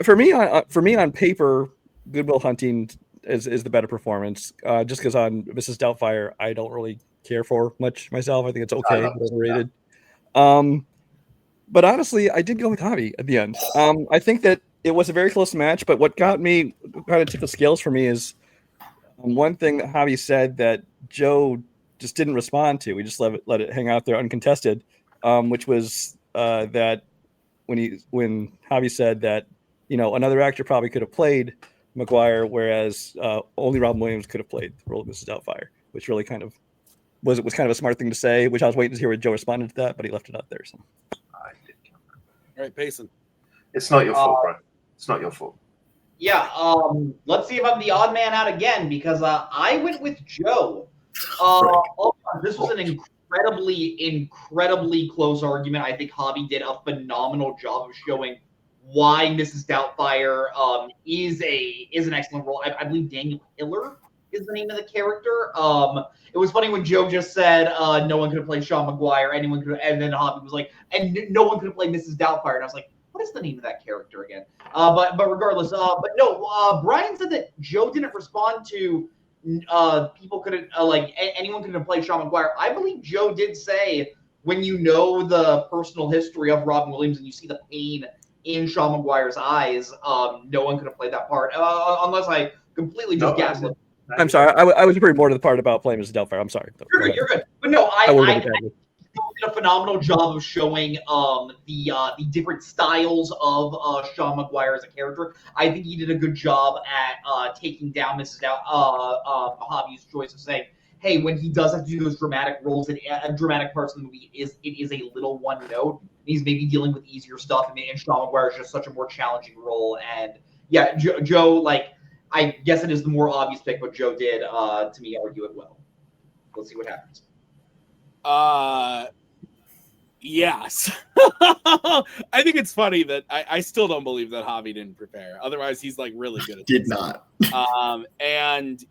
Speaker 8: For me on paper, Good Will Hunting is the better performance. Just because on Mrs. Doubtfire, I don't really care for much myself. I think it's okay, overrated. But honestly, I did go with Javi at the end. I think that it was a very close match, but what kind of took the scales for me is one thing that Javi said that Joe just didn't respond to. We just let it hang out there uncontested, which was that when Javi said that another actor probably could have played McGuire, whereas only Robin Williams could have played the role of Mrs. Doubtfire, which really kind of was kind of a smart thing to say. Which I was waiting to hear what Joe responded to that, but he left it out there. So.
Speaker 5: All right, Payson.
Speaker 6: It's not your fault, bro. It's not your fault.
Speaker 9: Yeah, let's see if I'm the odd man out again, because I went with Joe. This was an incredibly close argument. I think Javi did a phenomenal job of showing why Mrs. Doubtfire is an excellent role. I believe Daniel Hiller is the name of the character. It was funny when Joe just said no one could have played Sean McGuire, and then Javi was like, and no one could have played Mrs. Doubtfire, and I was like, what is the name of that character again? But regardless, Brian said that Joe didn't respond to people couldn't anyone could have played Sean McGuire. I believe Joe did say when you know the personal history of Robin Williams and you see the pain in Sean McGuire's eyes, no one could have played that part unless I completely just gaslit.
Speaker 8: I'm sorry. I was pretty bored of the part about playing Mrs. Doubtfire. I'm sorry.
Speaker 9: You're good. But no, I did a phenomenal job of showing the different styles of Sean McGuire as a character. I think he did a good job at taking down Mrs. Javi's choice of saying, hey, when he does have to do those dramatic roles and dramatic parts of the movie, it is a little one note. He's maybe dealing with easier stuff, and Sean McGuire is just such a more challenging role. And yeah, Joe, I guess it is the more obvious pick, but Joe did, to me, argue it well. Let's see what happens.
Speaker 5: Yes. I think it's funny that I still don't believe that Javi didn't prepare. Otherwise, he's really good at
Speaker 7: this. Did not.
Speaker 5: And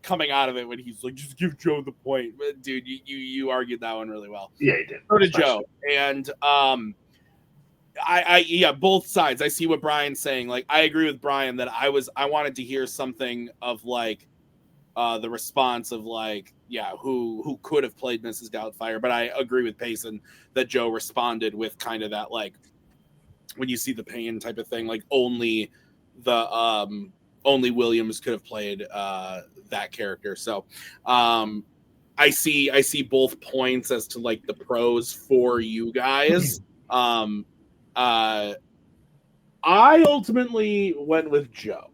Speaker 5: coming out of it when he's like, just give Joe the point. But dude, you argued that one really well.
Speaker 6: Yeah, he did.
Speaker 5: So did Joe. And I both sides. I see what Brian's saying. I agree with Brian that I wanted to hear something of the response of who could have played Mrs. Doubtfire, but I agree with Payson that Joe responded with kind of that when you see the pain type of thing, only Williams could have played that character. So I see both points as to the pros for you guys. I ultimately went with Joe.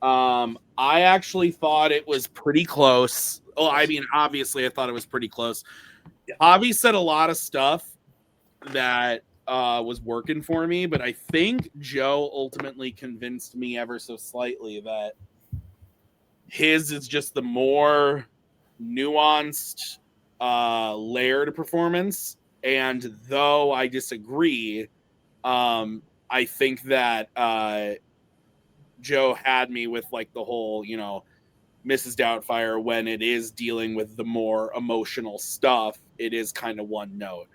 Speaker 5: I actually thought it was pretty close. Oh, I mean, obviously, I thought it was pretty close. Javi said a lot of stuff that was working for me, but I think Joe ultimately convinced me ever so slightly that his is just the more nuanced, layered performance. And though I disagree, I think that Joe had me with the whole, Mrs. Doubtfire, when it is dealing with the more emotional stuff, it is kind of one note.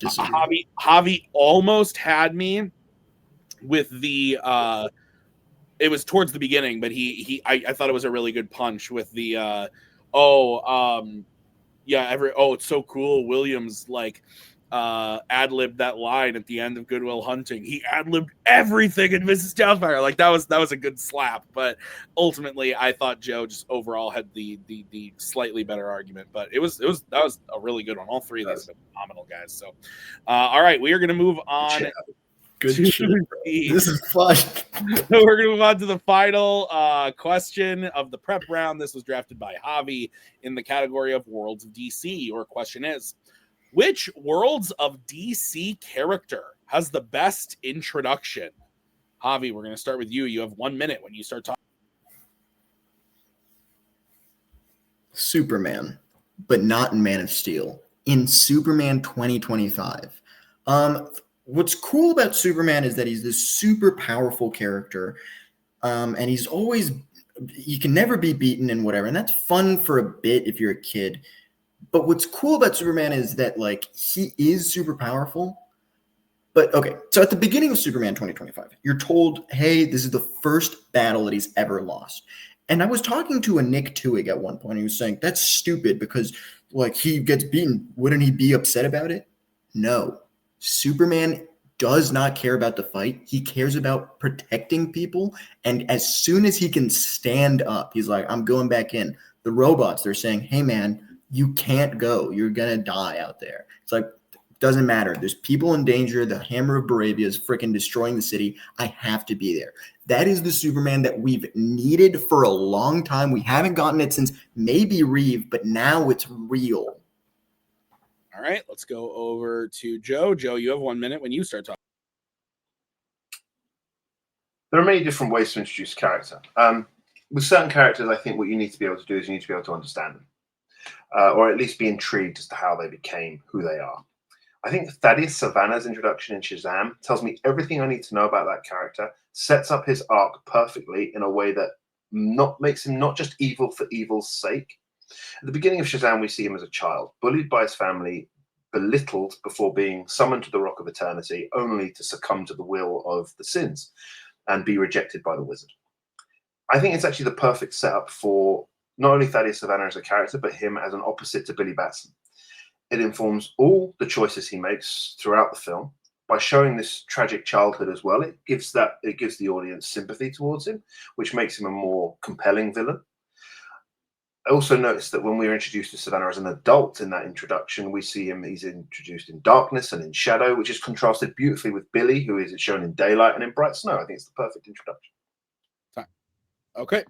Speaker 5: Javi almost had me with the it was towards the beginning, but I thought it was a really good punch with the It's so cool. Williams like ad-libbed that line at the end of Good Will Hunting. He ad-libbed everything in Mrs. Doubtfire. Like that was a good slap, but ultimately I thought Joe just overall had the slightly better argument, but that was a really good one. All three of these have been phenomenal, guys. So all right, we are going to move on.
Speaker 7: Good shit, bro. This is fun.
Speaker 5: We're going to move on to the final question of the prep round. This was drafted by Javi in the category of Worlds of DC. Your question is, which Worlds of DC character has the best introduction? Javi, we're going to start with you. You have 1 minute when you start talking.
Speaker 7: Superman, but not in Man of Steel. In Superman 2025. What's cool about Superman is that he's this super powerful character, and he's always, you can never be beaten and whatever, and that's fun for a bit if you're a kid. But what's cool about Superman is that, like, he is super powerful. But, okay, so at the beginning of Superman 2025, you're told, hey, this is the first battle that he's ever lost. And I was talking to a Nick Tuig at one point. He was saying, that's stupid because, like, he gets beaten. Wouldn't he be upset about it? No. Superman does not care about the fight. He cares about protecting people. And as soon as he can stand up, he's like, I'm going back in. The robots, they're saying, hey, man, you can't go. You're going to die out there. It's like, doesn't matter. There's people in danger. The Hammer of Baravia is freaking destroying the city. I have to be there. That is the Superman that we've needed for a long time. We haven't gotten it since maybe Reeve, but now it's real.
Speaker 5: All right, let's go over to Joe. Joe, you have 1 minute when you start talking.
Speaker 6: There are many different ways to introduce character. With certain characters, I think what you need to be able to do is you need to be able to understand them. Or at least be intrigued as to how they became who they are. I think Thaddeus Savannah's introduction in Shazam tells me everything I need to know about that character, sets up his arc perfectly in a way that makes him not just evil for evil's sake. At the beginning of Shazam, we see him as a child, bullied by his family, belittled before being summoned to the Rock of Eternity, only to succumb to the will of the sins and be rejected by the wizard. I think it's actually the perfect setup for not only Thaddeus Savannah as a character, but him as an opposite to Billy Batson. It informs all the choices he makes throughout the film. By showing this tragic childhood as well, it gives the audience sympathy towards him, which makes him a more compelling villain. I also noticed that when we are introduced to Savannah as an adult in that introduction, we see he's introduced in darkness and in shadow, which is contrasted beautifully with Billy, who is shown in daylight and in bright snow. I think it's the perfect introduction.
Speaker 5: Okay.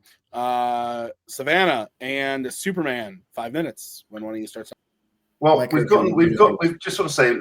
Speaker 5: Savannah and Superman, 5 minutes. When one of you starts.
Speaker 6: Well, we've just sort of say,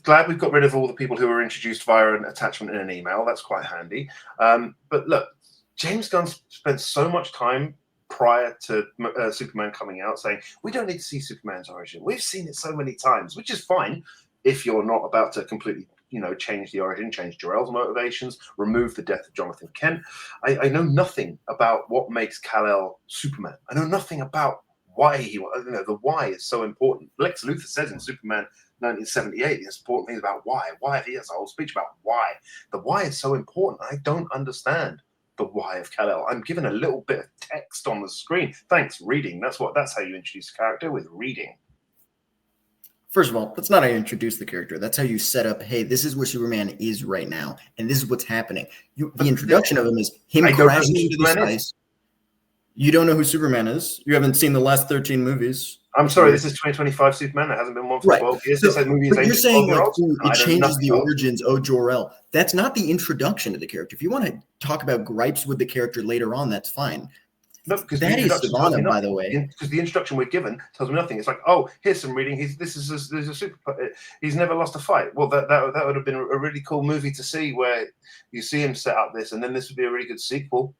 Speaker 6: glad we've got rid of all the people who were introduced via an attachment in an email. That's quite handy. But look, James Gunn spent so much time prior to Superman coming out saying, we don't need to see Superman's origin. We've seen it so many times, which is fine if you're not about to completely, change the origin, change Jor-El's motivations, remove the death of Jonathan Kent. I know nothing about what makes Kal-El Superman. I know nothing about why the why is so important. Lex Luthor says in Superman 1978, the important thing is about why. He has a whole speech about why. The why is so important. I don't understand the why of Kal-El. I'm given a little bit of text on the screen. Thanks, reading. That's how you introduce a character, with reading.
Speaker 7: First of all, that's not how you introduce the character. That's how you set up, hey, this is where Superman is right now, and this is what's happening. The introduction of him is him crashing into the ice. You don't know who Superman is. You haven't seen the last 13 movies.
Speaker 6: I'm sorry, this is 2025 Superman. It hasn't been one for 12 years.
Speaker 7: So, but you're saying it changes the origins, Jor-El. That's not the introduction to the character. If you want to talk about gripes with the character later on, that's fine.
Speaker 6: No, because
Speaker 7: that is Savannah, by the way.
Speaker 6: Because the introduction we're given tells me nothing. It's like, oh, here's some reading. There's a super. He's never lost a fight. Well, that would have been a really cool movie to see, where you see him set up this, and then this would be a really good sequel.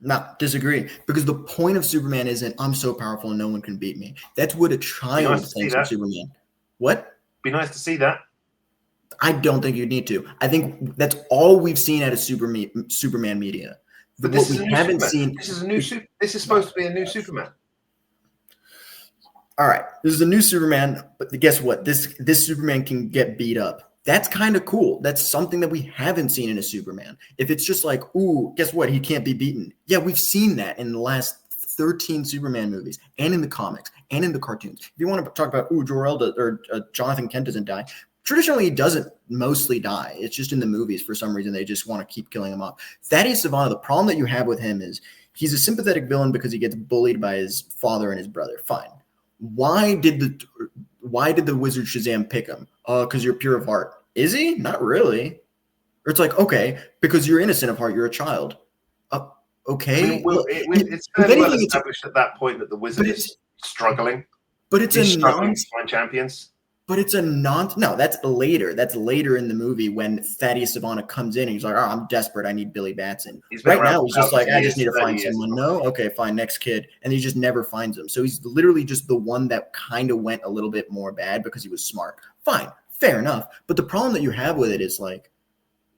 Speaker 7: No, disagree. Because the point of Superman isn't I'm so powerful and no one can beat me. That's what a child thinks of Superman. What?
Speaker 6: Be nice to see that.
Speaker 7: I don't think you need to. I think that's all we've seen out of Superman media.
Speaker 6: But this is haven't seen. This is a new. This is supposed to be a new Superman.
Speaker 7: All right, this is a new Superman, but guess what? This Superman can get beat up. That's kind of cool. That's something that we haven't seen in a Superman. If it's just like, ooh, guess what? He can't be beaten. Yeah, we've seen that in the last 13 Superman movies and in the comics and in the cartoons. If you want to talk about, Jor-El or Jonathan Kent doesn't die, traditionally he doesn't mostly die. It's just in the movies for some reason they just want to keep killing him off. Thaddeus Sivana, the problem that you have with him is he's a sympathetic villain because he gets bullied by his father and his brother. Fine. Why did the wizard Shazam pick him? Because you're pure of heart. Is he? Not really. Or it's like, okay, because you're innocent of heart, you're a child. Okay.
Speaker 6: I mean, it's fairly well established at that point that the wizard is struggling.
Speaker 7: But it's
Speaker 6: He's
Speaker 7: a
Speaker 6: struggling to find champions.
Speaker 7: But it's a no, that's later. That's later in the movie when Thaddeus Sivana comes in and he's like, oh, I'm desperate. I need Billy Batson. Right now, he's just like, I just need to find someone. No? Okay, fine. Next kid. And he just never finds him. So he's literally just the one that kind of went a little bit more bad because he was smart. Fine. Fair enough. But the problem that you have with it is like,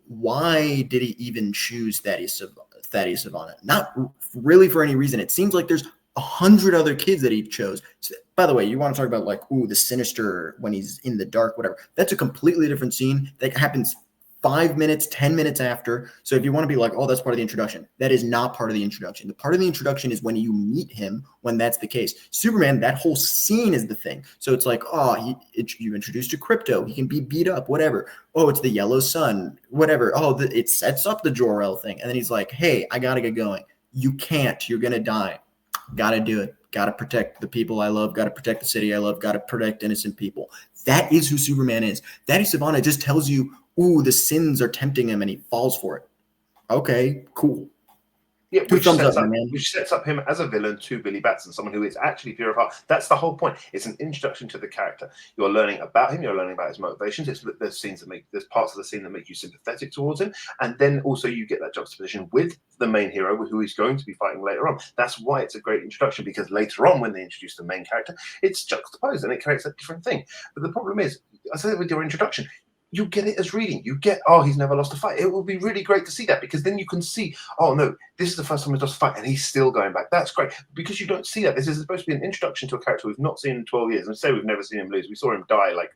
Speaker 7: why did he even choose Thaddeus Sivana? Not really for any reason. It seems like there's 100 other kids that he chose. So, by the way, you want to talk about like, the Sinister when he's in the dark, whatever. That's a completely different scene that happens 5 minutes, 10 minutes after. So if you want to be like, oh, that's part of the introduction, that is not part of the introduction. The part of the introduction is when you meet him, when that's the case. Superman, that whole scene is the thing. So it's like, you introduced to Crypto. He can be beat up, whatever. Oh, it's the yellow sun, whatever. Oh, it sets up the Jor-El thing. And then he's like, hey, I got to get going. You can't. You're going to die. Got to do it. Got to protect the people I love. Got to protect the city I love. Got to protect innocent people. That is who Superman is. Thaddeus Sivana just tells you, the sins are tempting him and he falls for it. Okay, cool.
Speaker 6: Yeah, which sets up him as a villain to Billy Batson, someone who is actually pure of heart. That's the whole point. It's an introduction to the character. You're learning about him. You're learning about his motivations. There's parts of the scene that make you sympathetic towards him, and then also you get that juxtaposition with the main hero, who he's going to be fighting later on. That's why it's a great introduction, because later on, when they introduce the main character, it's juxtaposed and it creates a different thing. But the problem is, I said with your introduction, you get it as reading. You get, he's never lost a fight. It will be really great to see that, because then you can see, no, this is the first time he's lost a fight and he's still going back. That's great, because you don't see that. This is supposed to be an introduction to a character we've not seen in 12 years. And say we've never seen him lose. We saw him die like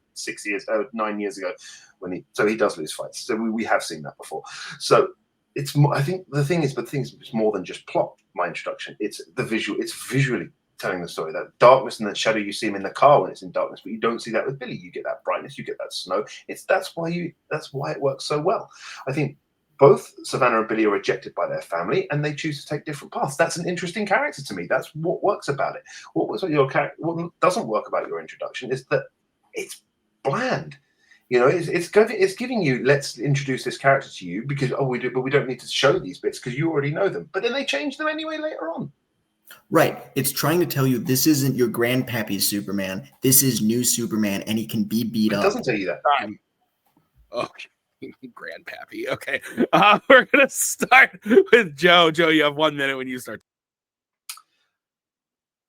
Speaker 6: 9 years ago so he does lose fights. So we have seen that before. So it's more, I think the thing is it's more than just plot, my introduction. It's the visual. It's visually telling the story. That darkness and that shadow, you see him in the car when it's in darkness, but you don't see that with Billy. You get that brightness, you get that snow. That's why it works so well. I think both Savannah and Billy are rejected by their family and they choose to take different paths. That's an interesting character to me. That's what works about it. What doesn't work about your introduction is that it's bland. It's giving you, let's introduce this character to you because we do, but we don't need to show these bits because you already know them. But then they change them anyway later on.
Speaker 7: Right. It's trying to tell you this isn't your grandpappy's Superman. This is new Superman, and he can be beat up.
Speaker 6: It doesn't tell you that.
Speaker 5: Okay. Grandpappy. Okay. We're going to start with Joe. Joe, you have 1 minute when you start.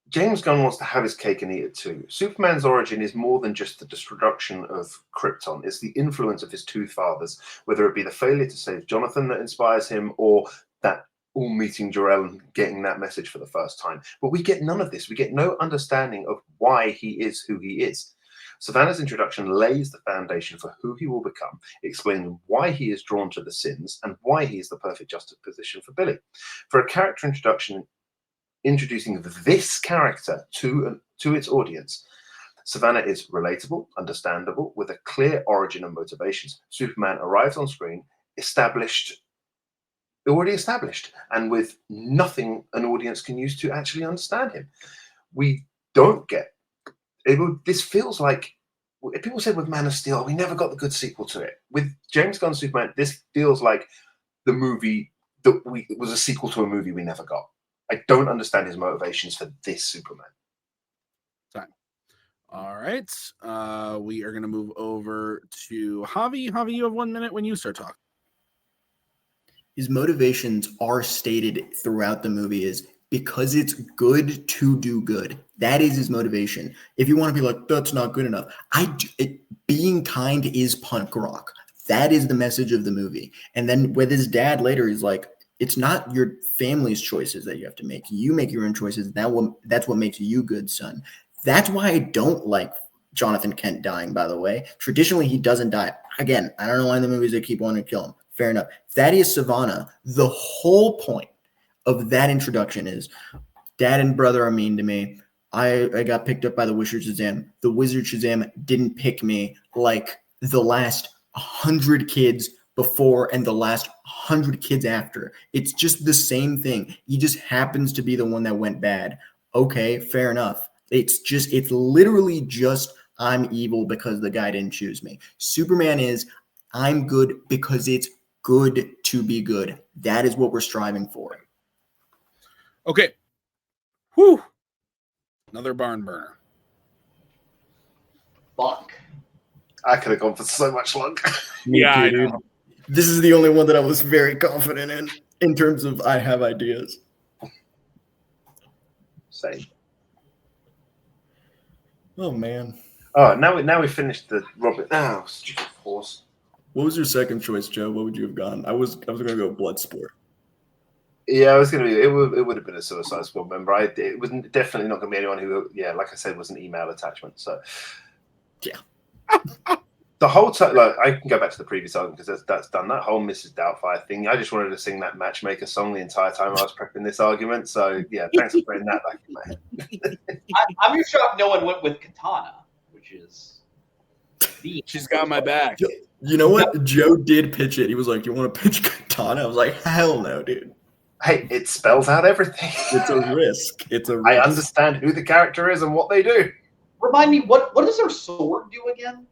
Speaker 6: James Gunn wants to have his cake and eat it too. Superman's origin is more than just the destruction of Krypton. It's the influence of his two fathers, whether it be the failure to save Jonathan that inspires him or that all meeting Jor-El and getting that message for the first time. But we get none of this. We get no understanding of why he is who he is. Savannah's introduction lays the foundation for who he will become, explaining why he is drawn to the sins and why he is the perfect juxtaposition for Billy. For a character introduction, introducing this character to its audience, Savannah is relatable, understandable, with a clear origin and motivations. Superman arrives on screen, already established, and with nothing an audience can use to actually understand him. We don't get it. This feels like people said with Man of Steel, we never got the good sequel to it. With James Gunn's Superman, this feels like the movie that it was a sequel to a movie we never got. I don't understand his motivations for this Superman.
Speaker 5: Time. All right. We are going to move over to Javi. Javi, you have 1 minute when you start talking.
Speaker 7: His motivations are stated throughout the movie is because it's good to do good. That is his motivation. If you want to be like, that's not good enough. Being kind is punk rock. That is the message of the movie. And then with his dad later, he's like, it's not your family's choices that you have to make. You make your own choices. That's what makes you good, son. That's why I don't like Jonathan Kent dying, by the way. Traditionally, he doesn't die. Again, I don't know why in the movies they keep wanting to kill him. Fair enough. Thaddeus Sivana, the whole point of that introduction is Dad and brother are mean to me. I got picked up by the Wizard Shazam. The Wizard Shazam didn't pick me like the last 100 kids before and the last 100 kids after. It's just the same thing. He just happens to be the one that went bad. Okay, fair enough. It's literally just I'm evil because the guy didn't choose me. Superman is I'm good because it's good to be good. That is what we're striving for.
Speaker 5: Okay. Whew. Another barn burner.
Speaker 9: Fuck.
Speaker 6: I could have gone for so much longer.
Speaker 5: Yeah, I know.
Speaker 7: This is the only one that I was very confident in terms of I have ideas.
Speaker 6: Same.
Speaker 7: Oh man.
Speaker 6: Oh, now we finished the Robert. Oh, stupid horse.
Speaker 7: What was your second choice, Joe? What would you have gone? I was gonna go Bloodsport.
Speaker 6: Yeah, I was gonna be. It would have been a Suicide Squad member. It was definitely not gonna be anyone who, yeah, like I said, was an email attachment. So,
Speaker 7: yeah.
Speaker 6: The whole time, like, I can go back to the previous argument because that's done. That whole Mrs. Doubtfire thing. I just wanted to sing that Matchmaker song the entire time I was prepping this argument. So yeah, thanks for bringing that back in my head.
Speaker 9: I'm just shocked no one went with Katana, which is.
Speaker 5: She's got my back.
Speaker 7: You know what? Joe did pitch it. He was like, "You want to pitch Katana?" I was like, "Hell no, dude."
Speaker 6: Hey, it spells out everything.
Speaker 7: It's a risk.
Speaker 6: I understand who the character is and what they do.
Speaker 9: Remind me, what does her sword do again?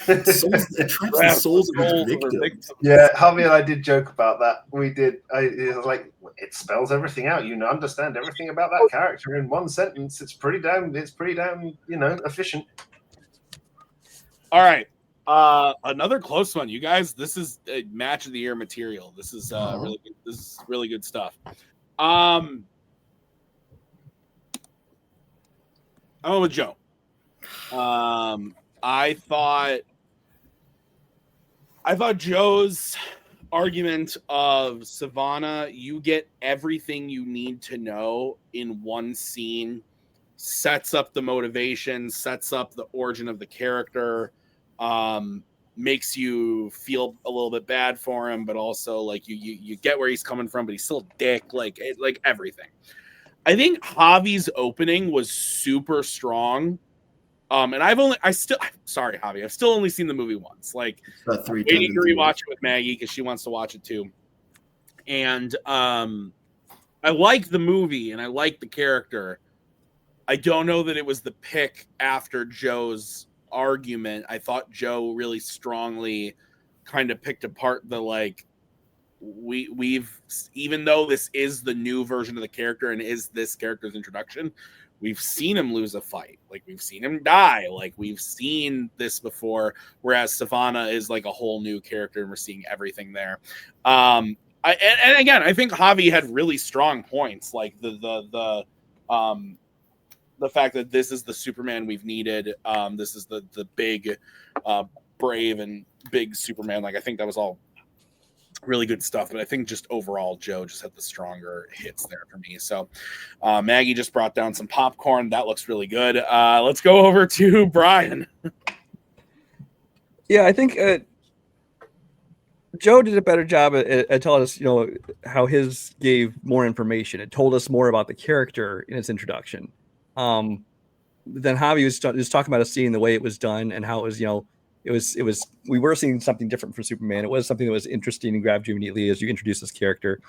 Speaker 7: It traps the souls of its victims.
Speaker 6: Yeah, Javi and I did joke about that. We did. It was like, it spells everything out. You understand everything about that character in one sentence. It's pretty damn. Efficient.
Speaker 5: All right. Another close one, you guys. This is a match of the year material. This is really good. This is really good stuff. I'm with Joe. I thought Joe's argument of Savannah, you get everything you need to know in one scene, sets up the motivation, sets up the origin of the character, makes you feel a little bit bad for him, but also like you get where he's coming from, but he's still a dick, like everything. I think Javi's opening was super strong. And I've still only seen the movie once. Like, waiting to rewatch it with Maggie because she wants to watch it too. And I like the movie and I like the character. I don't know that it was the pick after Joe's argument. I thought Joe really strongly kind of picked apart the like we've even though this is the new version of the character and is this character's introduction, we've seen him lose a fight. Like, we've seen him die. Like, we've seen this before, whereas Savannah is like a whole new character and we're seeing everything there. And again, I think Javi had really strong points. Like the fact that this is the Superman we've needed. This is the big, brave and big Superman. Like, I think that was all really good stuff, but I think just overall Joe just had the stronger hits there for me. So Maggie just brought down some popcorn. That looks really good. Let's go over to Brian.
Speaker 8: Yeah, I think Joe did a better job at telling us, how his gave more information. It told us more about the character in its introduction. Then Javi was talking about us seeing the way it was done and how it was, we were seeing something different from Superman. It was something that was interesting and grabbed you immediately as you introduced this character.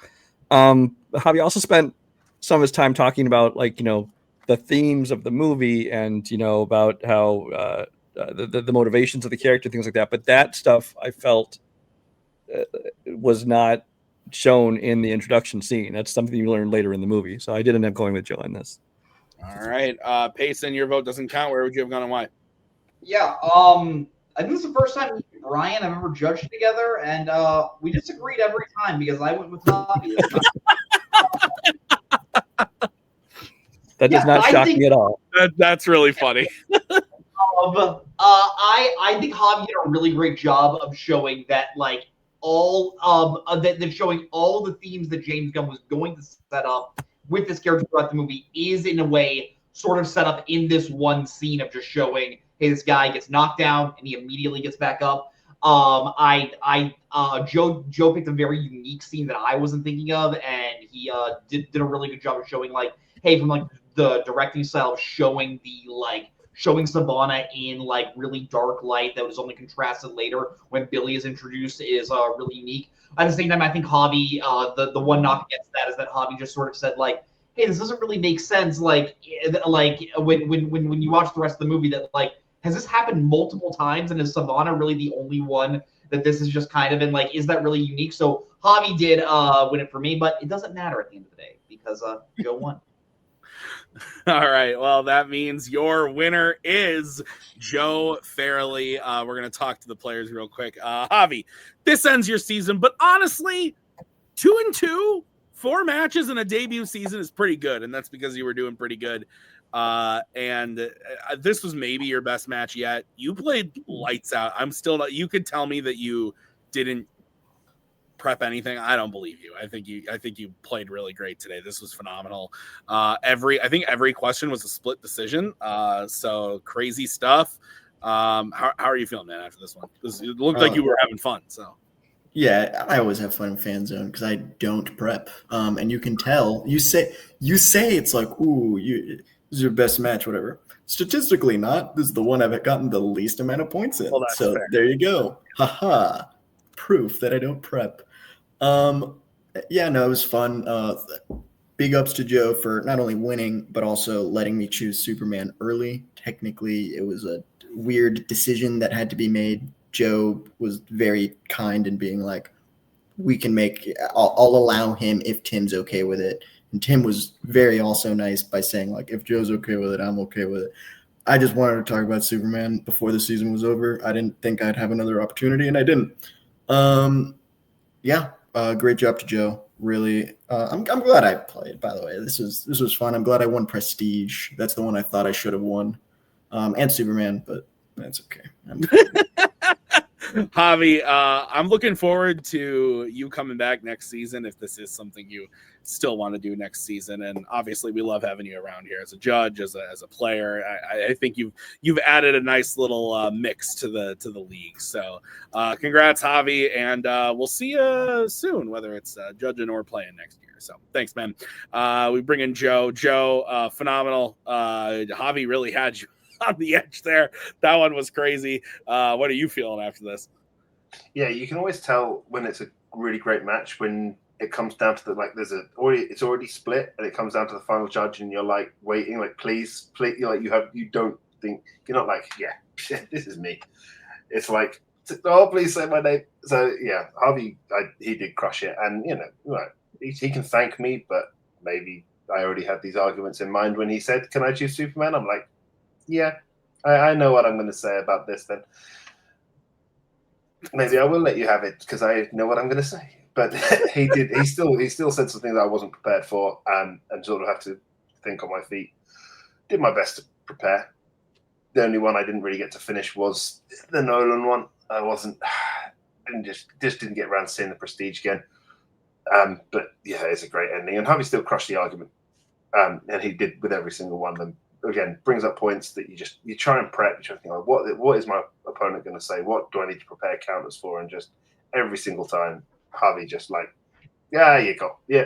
Speaker 8: Javi also spent some of his time talking about the themes of the movie and, about how the motivations of the character, things like that. But that stuff I felt was not shown in the introduction scene. That's something you learn later in the movie. So I did end up going with Joe on this.
Speaker 5: All right. Payson, your vote doesn't count. Where would you have gone and why?
Speaker 9: Yeah. I think this is the first time Brian I've ever judged together, and we disagreed every time because I went with Javi this time.
Speaker 8: That does not shock me at all.
Speaker 5: That's really funny.
Speaker 9: I think Javi did a really great job of showing that, like, showing all the themes that James Gunn was going to set up with this character throughout the movie is in a way sort of set up in this one scene of just showing, hey, this guy gets knocked down and he immediately gets back up. Joe picked a very unique scene that I wasn't thinking of, and he did a really good job of showing, like, hey, from like the directing style of showing Savannah in like really dark light that was only contrasted later when Billy is introduced is really unique. At the same time, I think Javi, the one knock against that is that Javi just sort of said like, hey, this doesn't really make sense. Like when you watch the rest of the movie, that like, has this happened multiple times, and is Savannah really the only one that this is just kind of in? Like, is that really unique? So Javi did win it for me, but it doesn't matter at the end of the day because Joe won.
Speaker 5: All right. Well, that means your winner is Joe Farrelly. We're going to talk to the players real quick. Javi, this ends your season, but honestly, 2-2, 4 matches in a debut season is pretty good, and that's because you were doing pretty good. And this was maybe your best match yet. You played lights out. I'm still not. You could tell me that you didn't prep anything. I don't believe you. I think you played really great today. This was phenomenal. I think every question was a split decision. So crazy stuff. How are you feeling, man, after this one? It looked like you were having fun. So
Speaker 7: yeah, I always have fun in Fanzone because I don't prep. And you can tell. You say it's like, ooh, this is your best match, whatever. Statistically, not. This is the one I've gotten the least amount of points in.
Speaker 5: Well, that's
Speaker 7: so
Speaker 5: fair.
Speaker 7: There you go. Haha. Proof that I don't prep. Yeah, no, it was fun. Big ups to Joe for not only winning, but also letting me choose Superman early. Technically, it was a weird decision that had to be made. Joe was very kind in being like, we can I'll allow him if Tim's okay with it. And Tim was very also nice by saying like, if Joe's okay with it, I'm okay with it. I just wanted to talk about Superman before the season was over. I didn't think I'd have another opportunity, and I didn't. Yeah. Great job to Joe. Really, I'm glad I played. By the way, this was fun. I'm glad I won Prestige. That's the one I thought I should have won, and Superman, but that's okay.
Speaker 5: Javi, I'm looking forward to you coming back next season if this is something you still want to do next season. And obviously, we love having you around here as a judge, as a player. I think you've added a nice little mix to the league. So, congrats, Javi, and we'll see you soon, whether it's judging or playing next year. So, thanks, man. We bring in Joe. Joe, phenomenal. Javi really had you on the edge there. That one was crazy. What are you feeling after this?
Speaker 6: Yeah, you can always tell when it's a really great match when it comes down to it's already split and it comes down to the final judge and you're like waiting, like please, you're like you don't think, you're not like, yeah, this is me. It's like, oh, please say my name. So yeah, Harvey, he did crush it, and he can thank me, but maybe I already had these arguments in mind when he said, "Can I choose Superman?" I'm like, yeah, I know what I'm going to say about this then. Maybe I will let you have it because I know what I'm going to say. But he still said something that I wasn't prepared for, and sort of had to think on my feet. Did my best to prepare. The only one I didn't really get to finish was the Nolan one. Just didn't get around to seeing the Prestige again. But yeah, it's a great ending, and Harvey still crushed the argument, and he did with every single one of them. Again, brings up points that you try and prep. You try to think like, what is my opponent going to say? What do I need to prepare counters for? And just every single time, Harvey just like, yeah, you got, yeah.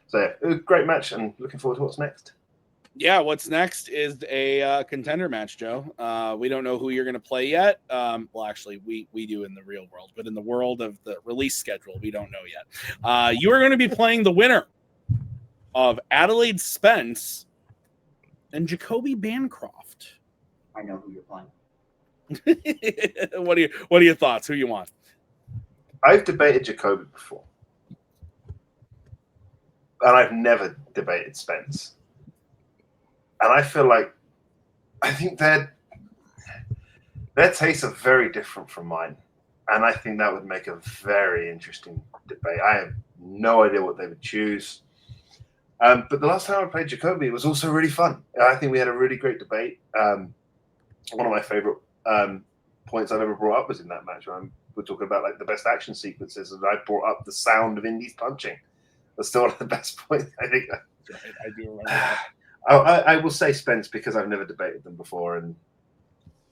Speaker 6: So yeah, it was a great match, and looking forward to what's next.
Speaker 5: Yeah, what's next is a contender match, Joe. We don't know who you're going to play yet. Well, actually, we do in the real world, but in the world of the release schedule, we don't know yet. You are going to be playing the winner of Adelaide Spence and Jacoby Bancroft.
Speaker 9: I know who you're playing.
Speaker 5: What are your thoughts? Who you want?
Speaker 6: I've debated Jacoby before, and I've never debated Spence. And I feel like I think their tastes are very different from mine, and I think that would make a very interesting debate. I have no idea what they would choose. But the last time I played Jacoby, it was also really fun. I think we had a really great debate. One of my favorite points I've ever brought up was in that match. We're talking about like the best action sequences, and I brought up the sound of Indy's punching. That's still one of the best points, I think.
Speaker 5: I do remember that.
Speaker 6: I will say Spence because I've never debated them before, and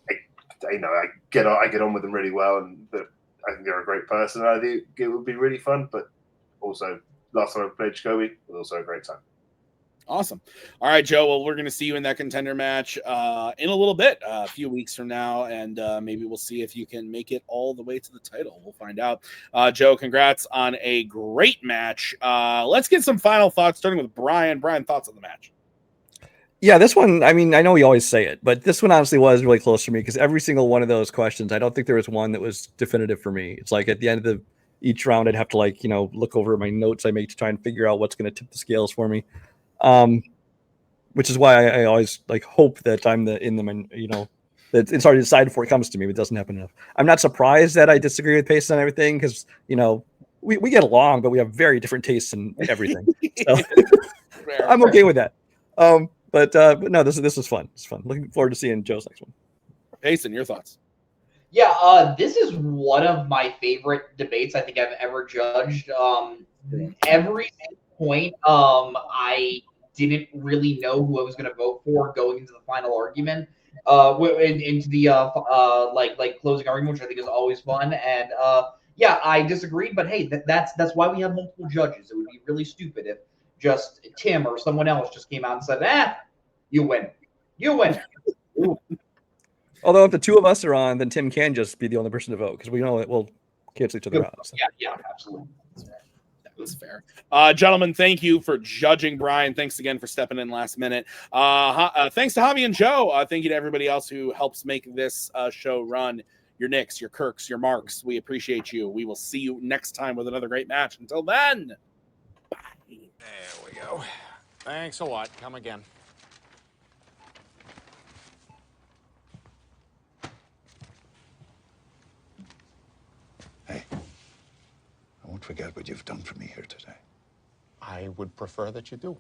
Speaker 6: I get on with them really well, and I think they're a great person. I think it would be really fun, but also last time I played Jacoby, it was also a great time.
Speaker 5: Awesome. All right, Joe. Well, we're going to see you in that contender match in a little bit, a few weeks from now, and maybe we'll see if you can make it all the way to the title. We'll find out. Joe, congrats on a great match. Let's get some final thoughts, starting with Brian. Brian, thoughts on the match?
Speaker 8: Yeah, this one, I mean, I know we always say it, but this one honestly was really close for me because every single one of those questions, I don't think there was one that was definitive for me. It's like at the end of each round, I'd have to look over my notes I make to try and figure out what's going to tip the scales for me. Which is why I always hope that I'm that it's already decided before it comes to me, but it doesn't happen enough. I'm not surprised that I disagree with Pace on everything because, we get along, but we have very different tastes in everything. So I'm okay with that. But no, this was fun. It's fun. Looking forward to seeing Joe's next one.
Speaker 5: Payson, your thoughts?
Speaker 9: Yeah, this is one of my favorite debates I think I've ever judged. Every point, I didn't really know who I was going to vote for going into the final argument, into the closing argument, which I think is always fun. And yeah, I disagreed, but hey, that's why we have multiple judges. It would be really stupid if just Tim or someone else just came out and said, you win.
Speaker 8: Although if the two of us are on, then Tim can just be the only person to vote because we know that we'll cancel each other out. So.
Speaker 9: Yeah, absolutely.
Speaker 5: That's fair. Gentlemen, thank you for judging Brian. Thanks again for stepping in last minute. Thanks to Javi and Joe. Thank you to everybody else who helps make this show run. Your Nicks, your Kirks, your Marks. We appreciate you. We will see you next time with another great match. Until then, bye.
Speaker 10: There we go. Thanks a lot. Come again.
Speaker 11: Hey, I won't forget what you've done for me here today.
Speaker 10: I would prefer that you do.